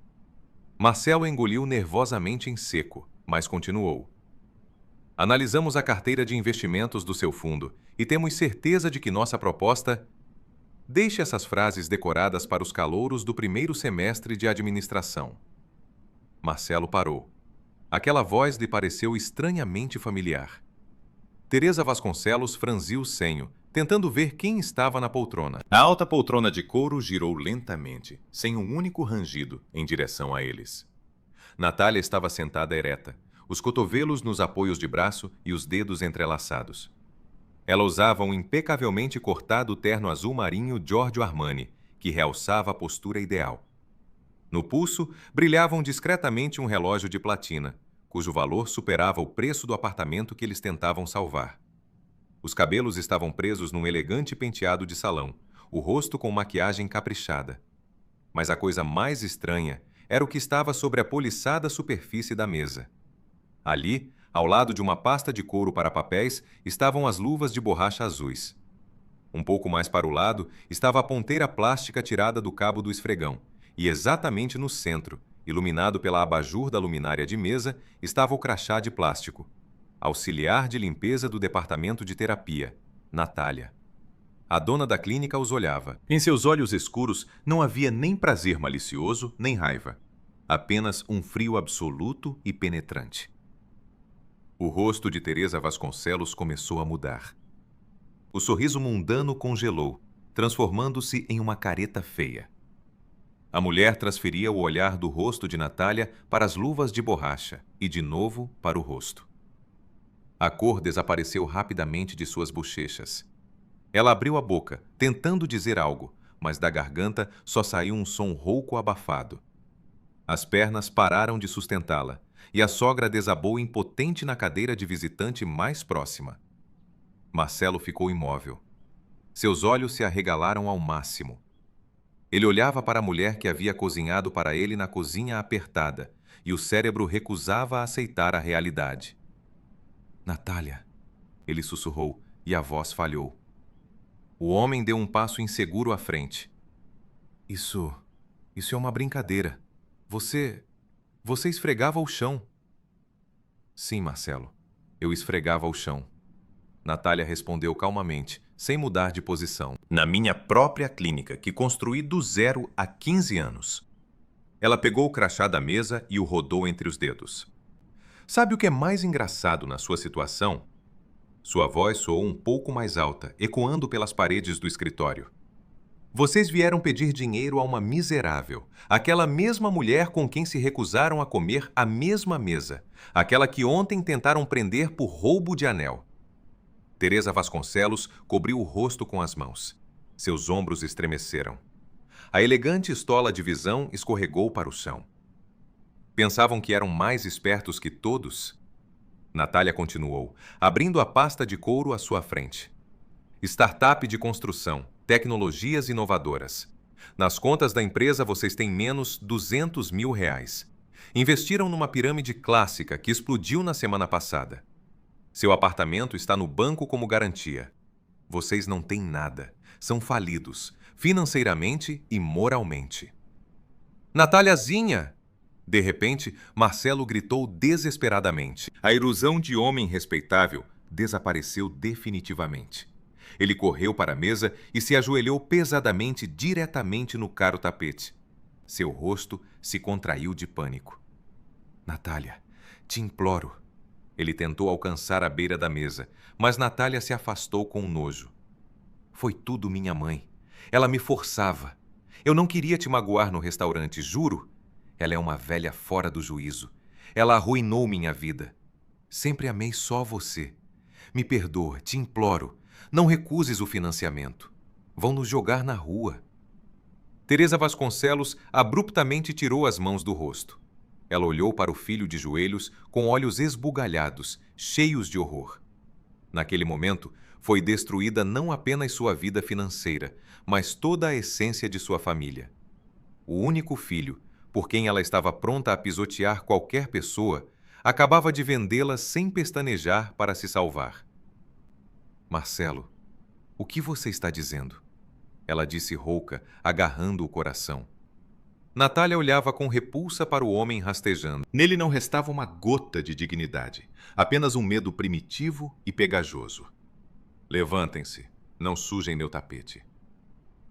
Marcelo engoliu nervosamente em seco, mas continuou. Analisamos a carteira de investimentos do seu fundo e temos certeza de que nossa proposta... Deixe essas frases decoradas para os calouros do primeiro semestre de administração. Marcelo parou. Aquela voz lhe pareceu estranhamente familiar. Teresa Vasconcelos franziu o senho, tentando ver quem estava na poltrona. A alta poltrona de couro girou lentamente, sem um único rangido, em direção a eles. Natália estava sentada ereta, os cotovelos nos apoios de braço e os dedos entrelaçados. Ela usava um impecavelmente cortado terno azul marinho Giorgio Armani, que realçava a postura ideal. No pulso, brilhavam discretamente um relógio de platina, cujo valor superava o preço do apartamento que eles tentavam salvar. Os cabelos estavam presos num elegante penteado de salão, o rosto com maquiagem caprichada. Mas a coisa mais estranha era o que estava sobre a poliçada superfície da mesa. Ali, ao lado de uma pasta de couro para papéis, estavam as luvas de borracha azuis. Um pouco mais para o lado estava a ponteira plástica tirada do cabo do esfregão, e exatamente no centro, iluminado pela abajur da luminária de mesa, estava o crachá de plástico. Auxiliar de limpeza do departamento de terapia, Natália. A dona da clínica os olhava. Em seus olhos escuros não havia nem prazer malicioso, nem raiva. Apenas um frio absoluto e penetrante. O rosto de Teresa Vasconcelos começou a mudar. O sorriso mundano congelou, transformando-se em uma careta feia. A mulher transferia o olhar do rosto de Natália para as luvas de borracha e, de novo, para o rosto. A cor desapareceu rapidamente de suas bochechas. Ela abriu a boca, tentando dizer algo, mas da garganta só saiu um som rouco abafado. As pernas pararam de sustentá-la, e a sogra desabou impotente na cadeira de visitante mais próxima. Marcelo ficou imóvel. Seus olhos se arregalaram ao máximo. Ele olhava para a mulher que havia cozinhado para ele na cozinha apertada, e o cérebro recusava aceitar a realidade. Natália, ele sussurrou, e a voz falhou. O homem deu um passo inseguro à frente. Isso é uma brincadeira. Você esfregava o chão. Sim, Marcelo, eu esfregava o chão. Natália respondeu calmamente, sem mudar de posição. Na minha própria clínica, que construí do zero há 15 anos. Ela pegou o crachá da mesa e o rodou entre os dedos. Sabe o que é mais engraçado na sua situação? Sua voz soou um pouco mais alta, ecoando pelas paredes do escritório. Vocês vieram pedir dinheiro a uma miserável, aquela mesma mulher com quem se recusaram a comer à mesma mesa, aquela que ontem tentaram prender por roubo de anel. Teresa Vasconcelos cobriu o rosto com as mãos. Seus ombros estremeceram. A elegante estola de visão escorregou para o chão. Pensavam que eram mais espertos que todos? Natália continuou, abrindo a pasta de couro à sua frente. Startup de construção, tecnologias inovadoras. Nas contas da empresa vocês têm menos R$200 mil. Investiram numa pirâmide clássica que explodiu na semana passada. Seu apartamento está no banco como garantia. Vocês não têm nada. São falidos, financeiramente e moralmente. Natáliazinha! De repente, Marcelo gritou desesperadamente. A ilusão de homem respeitável desapareceu definitivamente. Ele correu para a mesa e se ajoelhou pesadamente diretamente no caro tapete. Seu rosto se contraiu de pânico. Natália, te imploro. Ele tentou alcançar a beira da mesa, mas Natália se afastou com nojo. Foi tudo minha mãe. Ela me forçava. Eu não queria te magoar no restaurante, juro. Ela é uma velha fora do juízo. Ela arruinou minha vida. Sempre amei só você. Me perdoa, te imploro. Não recuses o financiamento. Vão nos jogar na rua. Teresa Vasconcelos abruptamente tirou as mãos do rosto. Ela olhou para o filho de joelhos com olhos esbugalhados, cheios de horror. Naquele momento, foi destruída não apenas sua vida financeira, mas toda a essência de sua família. O único filho, por quem ela estava pronta a pisotear qualquer pessoa, acabava de vendê-la sem pestanejar para se salvar. Marcelo, o que você está dizendo? Ela disse rouca, agarrando o coração. Natália olhava com repulsa para o homem rastejando. Nele não restava uma gota de dignidade, apenas um medo primitivo e pegajoso. Levantem-se, não sujem meu tapete.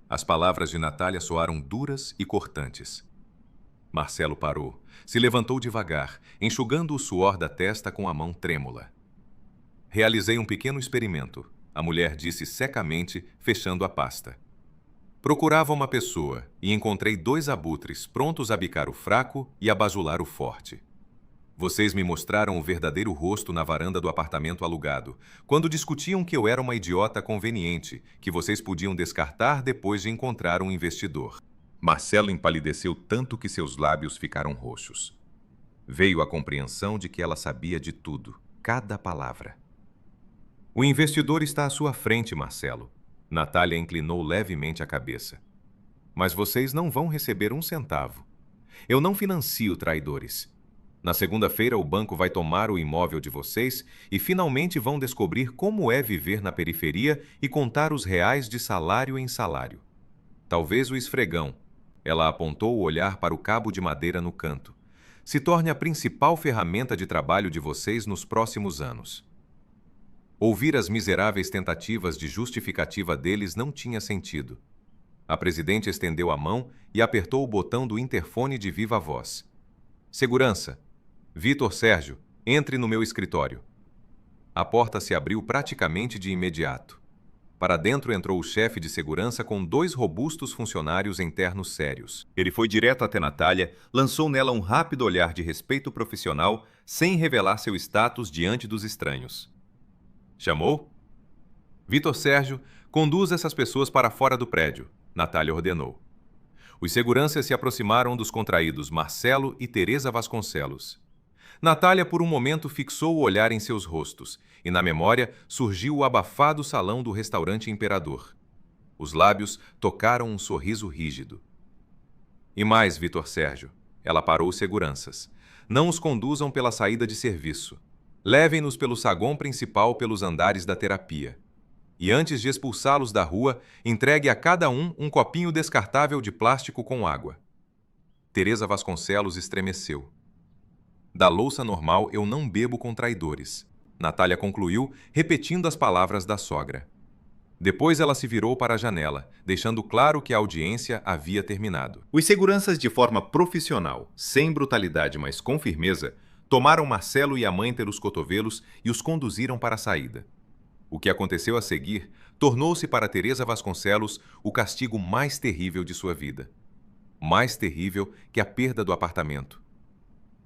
As palavras de Natália soaram duras e cortantes. Marcelo parou, se levantou devagar, enxugando o suor da testa com a mão trêmula. Realizei um pequeno experimento, a mulher disse secamente, fechando a pasta. Procurava uma pessoa e encontrei 2 abutres prontos a bicar o fraco e a bajular o forte. Vocês me mostraram o verdadeiro rosto na varanda do apartamento alugado, quando discutiam que eu era uma idiota conveniente, que vocês podiam descartar depois de encontrar um investidor. Marcelo empalideceu tanto que seus lábios ficaram roxos. Veio a compreensão de que ela sabia de tudo, cada palavra. O investidor está à sua frente, Marcelo. Natália inclinou levemente a cabeça. Mas vocês não vão receber um centavo. Eu não financio traidores. Na segunda-feira, o banco vai tomar o imóvel de vocês e finalmente vão descobrir como é viver na periferia e contar os reais de salário em salário. Talvez o esfregão, ela apontou o olhar para o cabo de madeira no canto, se torne a principal ferramenta de trabalho de vocês nos próximos anos. Ouvir as miseráveis tentativas de justificativa deles não tinha sentido. A presidente estendeu a mão e apertou o botão do interfone de viva voz. Segurança! Vitor Sérgio, entre no meu escritório. A porta se abriu praticamente de imediato. Para dentro entrou o chefe de segurança com 2 robustos funcionários em ternos sérios. Ele foi direto até Natália, lançou nela um rápido olhar de respeito profissional, sem revelar seu status diante dos estranhos. Chamou? Vitor Sérgio, conduz essas pessoas para fora do prédio, Natália ordenou. Os seguranças se aproximaram dos contraídos Marcelo e Teresa Vasconcelos. Natália, por um momento, fixou o olhar em seus rostos, e na memória surgiu o abafado salão do restaurante Imperador. Os lábios tocaram um sorriso rígido. E mais, Vitor Sérgio, ela parou os seguranças. Não os conduzam pela saída de serviço. Levem-nos pelo saguão principal pelos andares da terapia. E antes de expulsá-los da rua, entregue a cada um copinho descartável de plástico com água. Teresa Vasconcelos estremeceu. Da louça normal eu não bebo com traidores, Natália concluiu, repetindo as palavras da sogra. Depois ela se virou para a janela, deixando claro que a audiência havia terminado. Os seguranças, de forma profissional, sem brutalidade, mas com firmeza, tomaram Marcelo e a mãe pelos cotovelos e os conduziram para a saída. O que aconteceu a seguir tornou-se para Teresa Vasconcelos o castigo mais terrível de sua vida. Mais terrível que a perda do apartamento.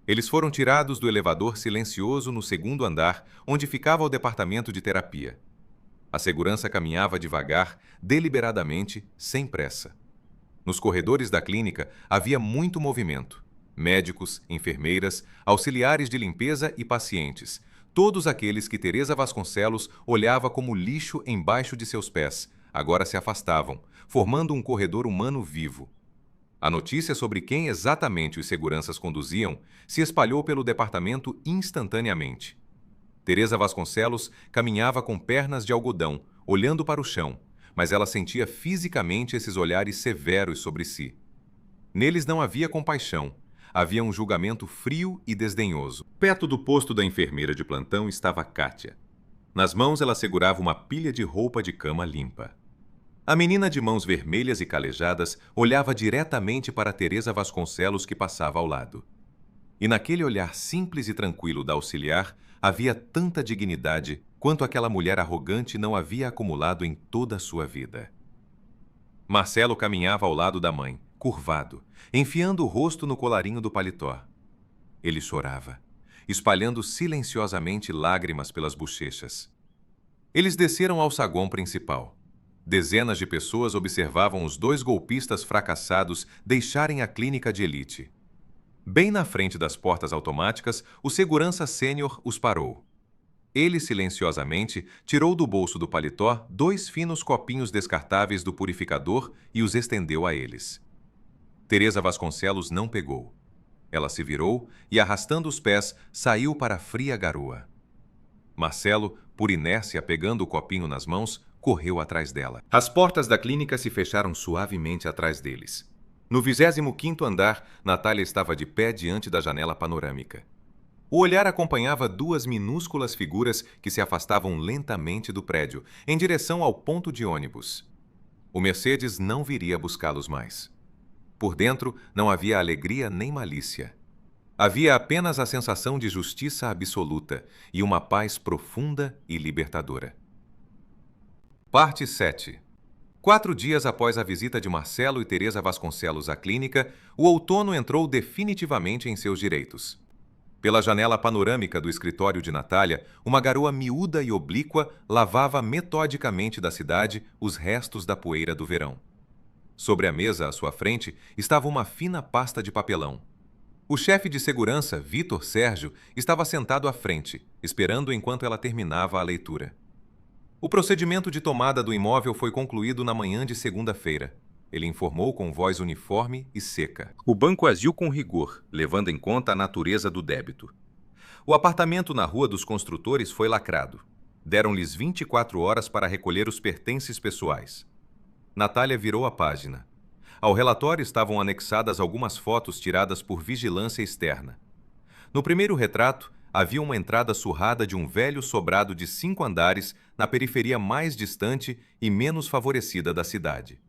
Eles foram tirados do elevador silencioso no 2º andar, onde ficava o departamento de terapia. A segurança caminhava devagar, deliberadamente, sem pressa. Nos corredores da clínica havia muito movimento. Médicos, enfermeiras, auxiliares de limpeza e pacientes. Todos aqueles que Teresa Vasconcelos olhava como lixo embaixo de seus pés, agora se afastavam, formando um corredor humano vivo. A notícia sobre quem exatamente os seguranças conduziam se espalhou pelo departamento instantaneamente. Teresa Vasconcelos caminhava com pernas de algodão, olhando para o chão, mas ela sentia fisicamente esses olhares severos sobre si. Neles não havia compaixão, havia um julgamento frio e desdenhoso. Perto do posto da enfermeira de plantão estava Kátia. Nas mãos ela segurava uma pilha de roupa de cama limpa. A menina de mãos vermelhas e calejadas olhava diretamente para Teresa Vasconcelos, que passava ao lado. E naquele olhar simples e tranquilo da auxiliar havia tanta dignidade quanto aquela mulher arrogante não havia acumulado em toda a sua vida. Marcelo caminhava ao lado da mãe, curvado, enfiando o rosto no colarinho do paletó. Ele chorava, espalhando silenciosamente lágrimas pelas bochechas. Eles desceram ao saguão principal. Dezenas de pessoas observavam os 2 golpistas fracassados deixarem a clínica de elite. Bem na frente das portas automáticas, o segurança sênior os parou. Ele, silenciosamente, tirou do bolso do paletó 2 finos copinhos descartáveis do purificador e os estendeu a eles. Teresa Vasconcelos não pegou. Ela se virou e, arrastando os pés, saiu para a fria garoa. Marcelo, por inércia pegando o copinho nas mãos, correu atrás dela. As portas da clínica se fecharam suavemente atrás deles. No 25º andar, Natália estava de pé diante da janela panorâmica. O olhar acompanhava 2 minúsculas figuras que se afastavam lentamente do prédio, em direção ao ponto de ônibus. O Mercedes não viria buscá-los mais. Por dentro, não havia alegria nem malícia. Havia apenas a sensação de justiça absoluta e uma paz profunda e libertadora. Parte 7. 4 dias após a visita de Marcelo e Teresa Vasconcelos à clínica, o outono entrou definitivamente em seus direitos. Pela janela panorâmica do escritório de Natália, uma garoa miúda e oblíqua lavava metodicamente da cidade os restos da poeira do verão. Sobre a mesa à sua frente estava uma fina pasta de papelão. O chefe de segurança, Vitor Sérgio, estava sentado à frente, esperando enquanto ela terminava a leitura. O procedimento de tomada do imóvel foi concluído na manhã de segunda-feira. Ele informou com voz uniforme e seca. O banco agiu com rigor, levando em conta a natureza do débito. O apartamento na Rua dos Construtores foi lacrado. Deram-lhes 24 horas para recolher os pertences pessoais. Natália virou a página. Ao relatório estavam anexadas algumas fotos tiradas por vigilância externa. No primeiro retrato, havia uma entrada surrada de um velho sobrado de 5 andares na periferia mais distante e menos favorecida da cidade.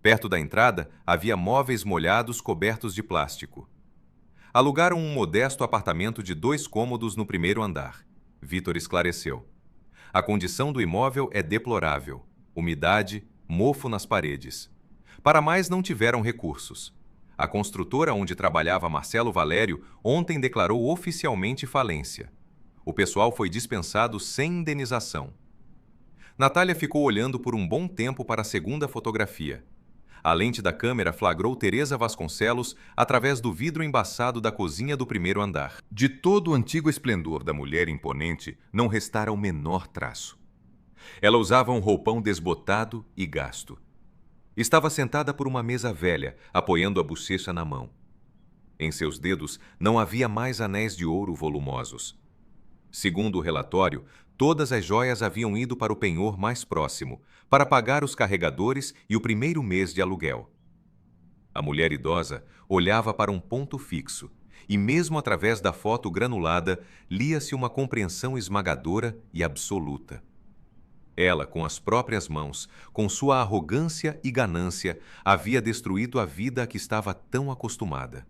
Perto da entrada, havia móveis molhados cobertos de plástico. Alugaram um modesto apartamento de 2 cômodos no primeiro andar. Vitor esclareceu. A condição do imóvel é deplorável. Umidade, mofo nas paredes. Para mais não tiveram recursos. A construtora onde trabalhava Marcelo Valério ontem declarou oficialmente falência. O pessoal foi dispensado sem indenização. Natália ficou olhando por um bom tempo para a segunda fotografia. A lente da câmera flagrou Teresa Vasconcelos através do vidro embaçado da cozinha do primeiro andar. De todo o antigo esplendor da mulher imponente, não restara o menor traço. Ela usava um roupão desbotado e gasto. Estava sentada por uma mesa velha, apoiando a bochecha na mão. Em seus dedos não havia mais anéis de ouro volumosos. Segundo o relatório, todas as joias haviam ido para o penhor mais próximo, para pagar os carregadores e o primeiro mês de aluguel. A mulher idosa olhava para um ponto fixo, e mesmo através da foto granulada, lia-se uma compreensão esmagadora e absoluta. Ela, com as próprias mãos, com sua arrogância e ganância, havia destruído a vida a que estava tão acostumada.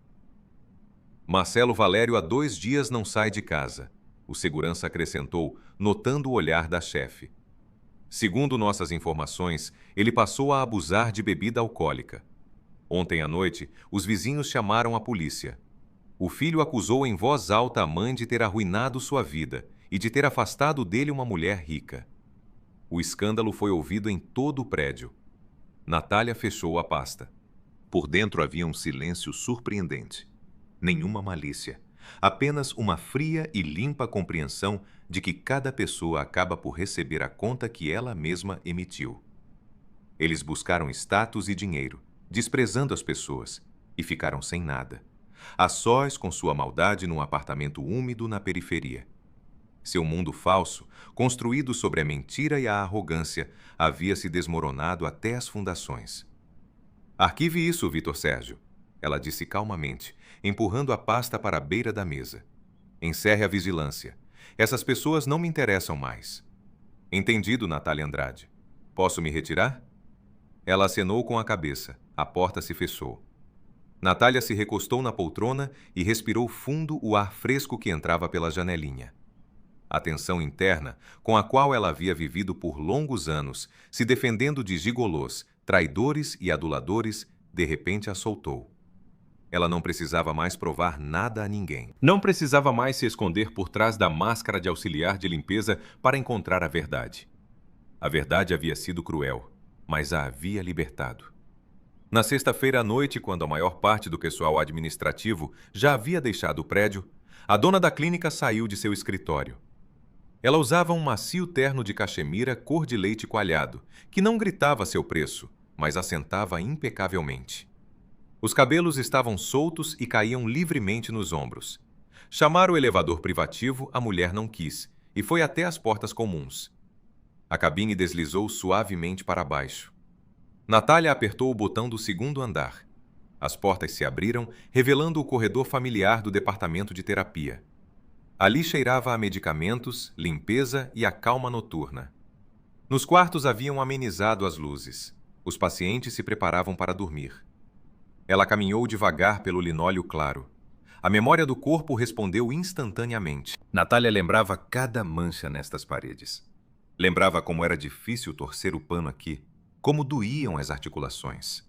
Marcelo Valério há 2 dias não sai de casa. O segurança acrescentou, notando o olhar da chefe. Segundo nossas informações, ele passou a abusar de bebida alcoólica. Ontem à noite, os vizinhos chamaram a polícia. O filho acusou em voz alta a mãe de ter arruinado sua vida e de ter afastado dele uma mulher rica. O escândalo foi ouvido em todo o prédio. Natália fechou a pasta. Por dentro havia um silêncio surpreendente. Nenhuma malícia. Apenas uma fria e limpa compreensão de que cada pessoa acaba por receber a conta que ela mesma emitiu. Eles buscaram status e dinheiro, desprezando as pessoas, e ficaram sem nada. A sós com sua maldade num apartamento úmido na periferia. Seu mundo falso, construído sobre a mentira e a arrogância, havia se desmoronado até as fundações. Arquive isso, Vitor Sérgio, ela disse calmamente, empurrando a pasta para a beira da mesa. Encerre a vigilância. Essas pessoas não me interessam mais. Entendido, Natália Andrade. Posso me retirar? Ela acenou com a cabeça. A porta se fechou. Natália se recostou na poltrona e respirou fundo o ar fresco que entrava pela janelinha. A tensão interna, com a qual ela havia vivido por longos anos, se defendendo de gigolôs, traidores e aduladores, de repente a soltou. Ela não precisava mais provar nada a ninguém. Não precisava mais se esconder por trás da máscara de auxiliar de limpeza para encontrar a verdade. A verdade havia sido cruel, mas a havia libertado. Na sexta-feira à noite, quando a maior parte do pessoal administrativo já havia deixado o prédio, a dona da clínica saiu de seu escritório. Ela usava um macio terno de cachemira cor de leite coalhado, que não gritava seu preço, mas assentava impecavelmente. Os cabelos estavam soltos e caíam livremente nos ombros. Chamar o elevador privativo a mulher não quis, e foi até as portas comuns. A cabine deslizou suavemente para baixo. Natália apertou o botão do segundo andar. As portas se abriram, revelando o corredor familiar do departamento de terapia. Ali cheirava a medicamentos, limpeza e a calma noturna. Nos quartos haviam amenizado as luzes. Os pacientes se preparavam para dormir. Ela caminhou devagar pelo linóleo claro. A memória do corpo respondeu instantaneamente. Natália lembrava cada mancha nestas paredes. Lembrava como era difícil torcer o pano aqui, como doíam as articulações.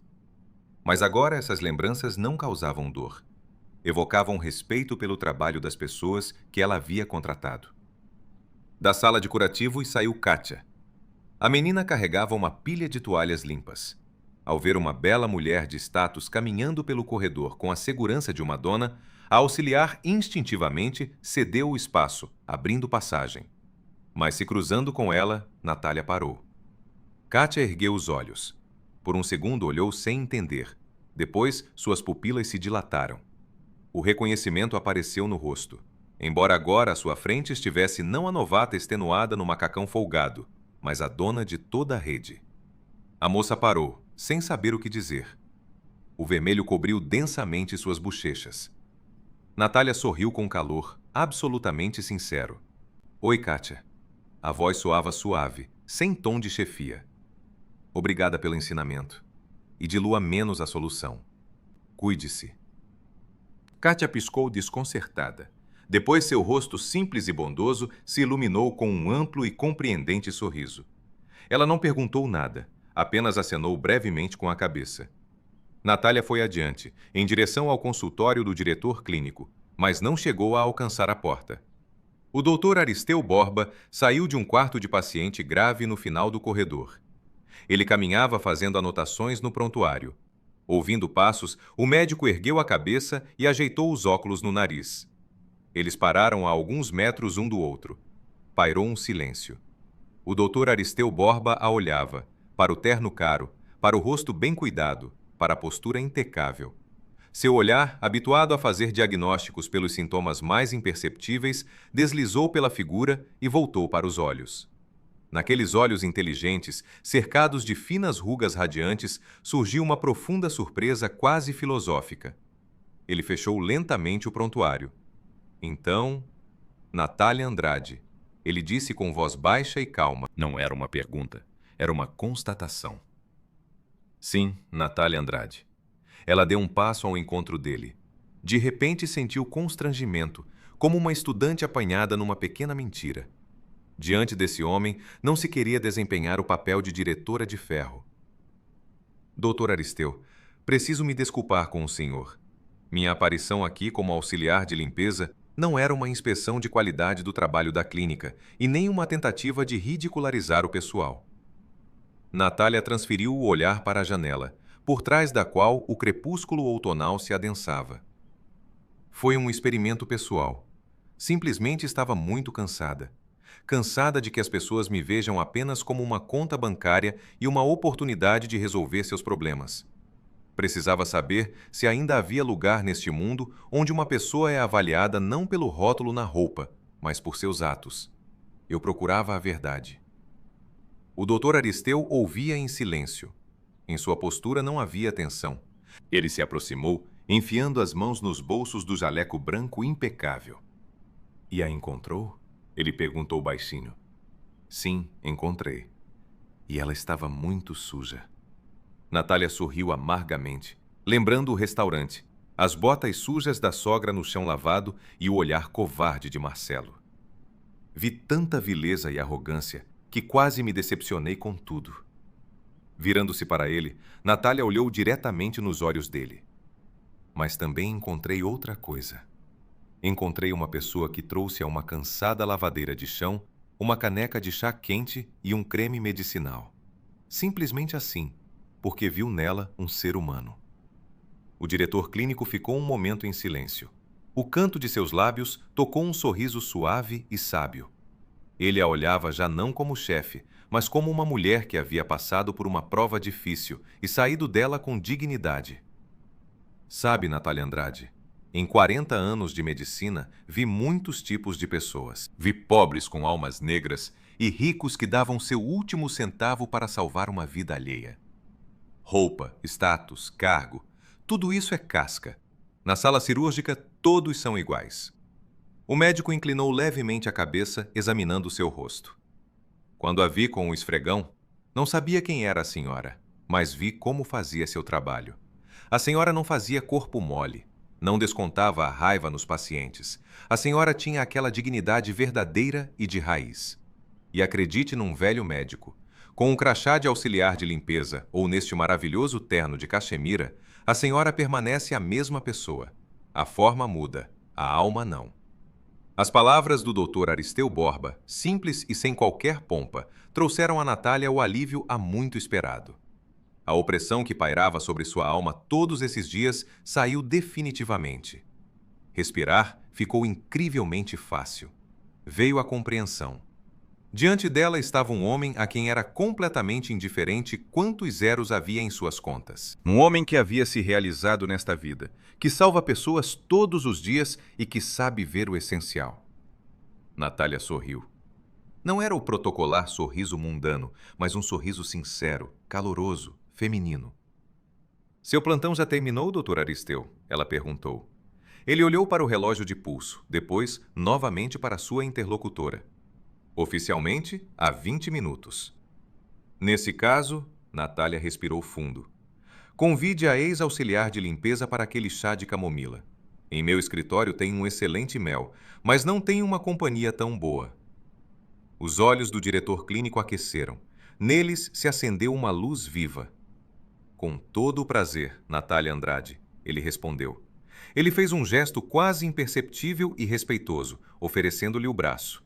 Mas agora essas lembranças não causavam dor. Evocavam respeito pelo trabalho das pessoas que ela havia contratado. Da sala de curativos saiu Kátia. A menina carregava uma pilha de toalhas limpas. Ao ver uma bela mulher de status caminhando pelo corredor com a segurança de uma dona, a auxiliar instintivamente cedeu o espaço, abrindo passagem. Mas se cruzando com ela, Natália parou. Kátia ergueu os olhos. Por um segundo olhou sem entender. Depois, suas pupilas se dilataram. O reconhecimento apareceu no rosto. Embora agora à sua frente estivesse não a novata extenuada no macacão folgado, mas a dona de toda a rede. A moça parou, sem saber o que dizer. O vermelho cobriu densamente suas bochechas. Natália sorriu com calor, absolutamente sincero. Oi, Kátia. A voz soava suave, sem tom de chefia. Obrigada pelo ensinamento. E dilua menos a solução. Cuide-se. Kátia piscou desconcertada. Depois seu rosto simples e bondoso se iluminou com um amplo e compreendente sorriso. Ela não perguntou nada, apenas acenou brevemente com a cabeça. Natália foi adiante, em direção ao consultório do diretor clínico, mas não chegou a alcançar a porta. O doutor Aristeu Borba saiu de um quarto de paciente grave no final do corredor. Ele caminhava fazendo anotações no prontuário. Ouvindo passos, o médico ergueu a cabeça e ajeitou os óculos no nariz. Eles pararam a alguns metros um do outro. Pairou um silêncio. O doutor Aristeu Borba a olhava, para o terno caro, para o rosto bem cuidado, para a postura impecável. Seu olhar, habituado a fazer diagnósticos pelos sintomas mais imperceptíveis, deslizou pela figura e voltou para os olhos. Naqueles olhos inteligentes, cercados de finas rugas radiantes, surgiu uma profunda surpresa quase filosófica. Ele fechou lentamente o prontuário. Então, Natália Andrade. Ele disse com voz baixa e calma. Não era uma pergunta, era uma constatação. Sim, Natália Andrade. Ela deu um passo ao encontro dele. De repente sentiu constrangimento, como uma estudante apanhada numa pequena mentira. Diante desse homem, não se queria desempenhar o papel de diretora de ferro. Doutor Aristeu, preciso me desculpar com o senhor. Minha aparição aqui como auxiliar de limpeza não era uma inspeção de qualidade do trabalho da clínica e nem uma tentativa de ridicularizar o pessoal. Natália transferiu o olhar para a janela, por trás da qual o crepúsculo outonal se adensava. Foi um experimento pessoal. Simplesmente estava muito cansada. Cansada de que as pessoas me vejam apenas como uma conta bancária e uma oportunidade de resolver seus problemas. Precisava saber se ainda havia lugar neste mundo onde uma pessoa é avaliada não pelo rótulo na roupa, mas por seus atos. Eu procurava a verdade. O doutor Aristeu ouvia em silêncio. Em sua postura não havia tensão. Ele se aproximou, enfiando as mãos nos bolsos do jaleco branco impecável. E a encontrou? Ele perguntou baixinho. Sim, encontrei. E ela estava muito suja. Natália sorriu amargamente, lembrando o restaurante, as botas sujas da sogra no chão lavado e o olhar covarde de Marcelo. Vi tanta vileza e arrogância que quase me decepcionei com tudo. Virando-se para ele, Natália olhou diretamente nos olhos dele. Mas também encontrei outra coisa. Encontrei uma pessoa que trouxe a uma cansada lavadeira de chão uma caneca de chá quente e um creme medicinal. Simplesmente assim, porque viu nela um ser humano. O diretor clínico ficou um momento em silêncio. O canto de seus lábios tocou um sorriso suave e sábio. Ele a olhava já não como chefe, mas como uma mulher que havia passado por uma prova difícil e saído dela com dignidade. Sabe, Natália Andrade, em 40 anos de medicina, vi muitos tipos de pessoas. Vi pobres com almas negras e ricos que davam seu último centavo para salvar uma vida alheia. Roupa, status, cargo, tudo isso é casca. Na sala cirúrgica, todos são iguais. O médico inclinou levemente a cabeça, examinando seu rosto. Quando a vi com o esfregão, não sabia quem era a senhora, mas vi como fazia seu trabalho. A senhora não fazia corpo mole. Não descontava a raiva nos pacientes. A senhora tinha aquela dignidade verdadeira e de raiz. E acredite num velho médico. Com um crachá de auxiliar de limpeza ou neste maravilhoso terno de cachemira, a senhora permanece a mesma pessoa. A forma muda, a alma não. As palavras do Dr. Aristeu Borba, simples e sem qualquer pompa, trouxeram a Natália o alívio há muito esperado. A opressão que pairava sobre sua alma todos esses dias saiu definitivamente. Respirar ficou incrivelmente fácil. Veio a compreensão. Diante dela estava um homem a quem era completamente indiferente quantos zeros havia em suas contas. Um homem que havia se realizado nesta vida, que salva pessoas todos os dias e que sabe ver o essencial. Natália sorriu. Não era o protocolar sorriso mundano, mas um sorriso sincero, caloroso, feminino. Seu plantão já terminou, Dr. Aristeu? Ela perguntou. Ele olhou para o relógio de pulso, depois, novamente para sua interlocutora. Oficialmente, há 20 minutos. Nesse caso, Natália respirou fundo. Convide a ex-auxiliar de limpeza para aquele chá de camomila. Em meu escritório tem um excelente mel, mas não tem uma companhia tão boa. Os olhos do diretor clínico aqueceram. Neles se acendeu uma luz viva. Com todo o prazer, Natália Andrade, ele respondeu. Ele fez um gesto quase imperceptível e respeitoso, oferecendo-lhe o braço.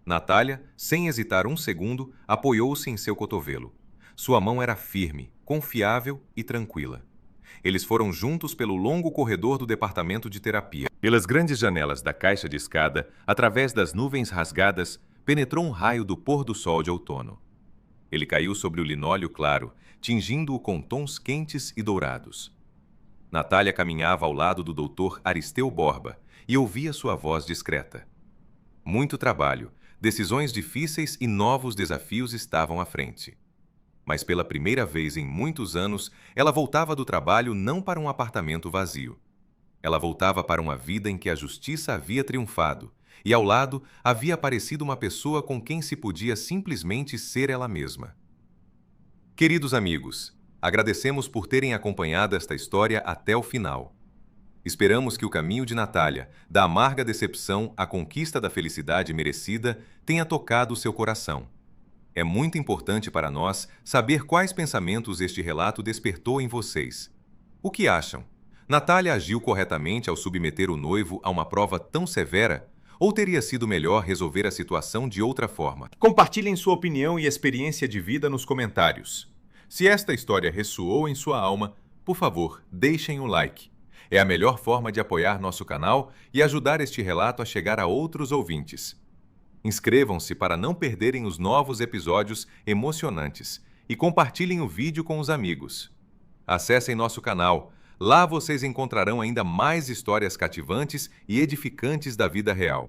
Natália, sem hesitar um segundo, apoiou-se em seu cotovelo. Sua mão era firme, confiável e tranquila. Eles foram juntos pelo longo corredor do departamento de terapia. Pelas grandes janelas da caixa de escada, através das nuvens rasgadas, penetrou um raio do pôr do sol de outono. Ele caiu sobre o linóleo claro, tingindo-o com tons quentes e dourados. Natália caminhava ao lado do Dr. Aristeu Borba e ouvia sua voz discreta. Muito trabalho, decisões difíceis e novos desafios estavam à frente. Mas pela primeira vez em muitos anos, ela voltava do trabalho não para um apartamento vazio. Ela voltava para uma vida em que a justiça havia triunfado, e ao lado havia aparecido uma pessoa com quem se podia simplesmente ser ela mesma. Queridos amigos, agradecemos por terem acompanhado esta história até o final. Esperamos que o caminho de Natália, da amarga decepção à conquista da felicidade merecida, tenha tocado seu coração. É muito importante para nós saber quais pensamentos este relato despertou em vocês. O que acham? Natália agiu corretamente ao submeter o noivo a uma prova tão severa? Ou teria sido melhor resolver a situação de outra forma? Compartilhem sua opinião e experiência de vida nos comentários. Se esta história ressoou em sua alma, por favor, deixem um like. É a melhor forma de apoiar nosso canal e ajudar este relato a chegar a outros ouvintes. Inscrevam-se para não perderem os novos episódios emocionantes e compartilhem o vídeo com os amigos. Acessem nosso canal. Lá vocês encontrarão ainda mais histórias cativantes e edificantes da vida real.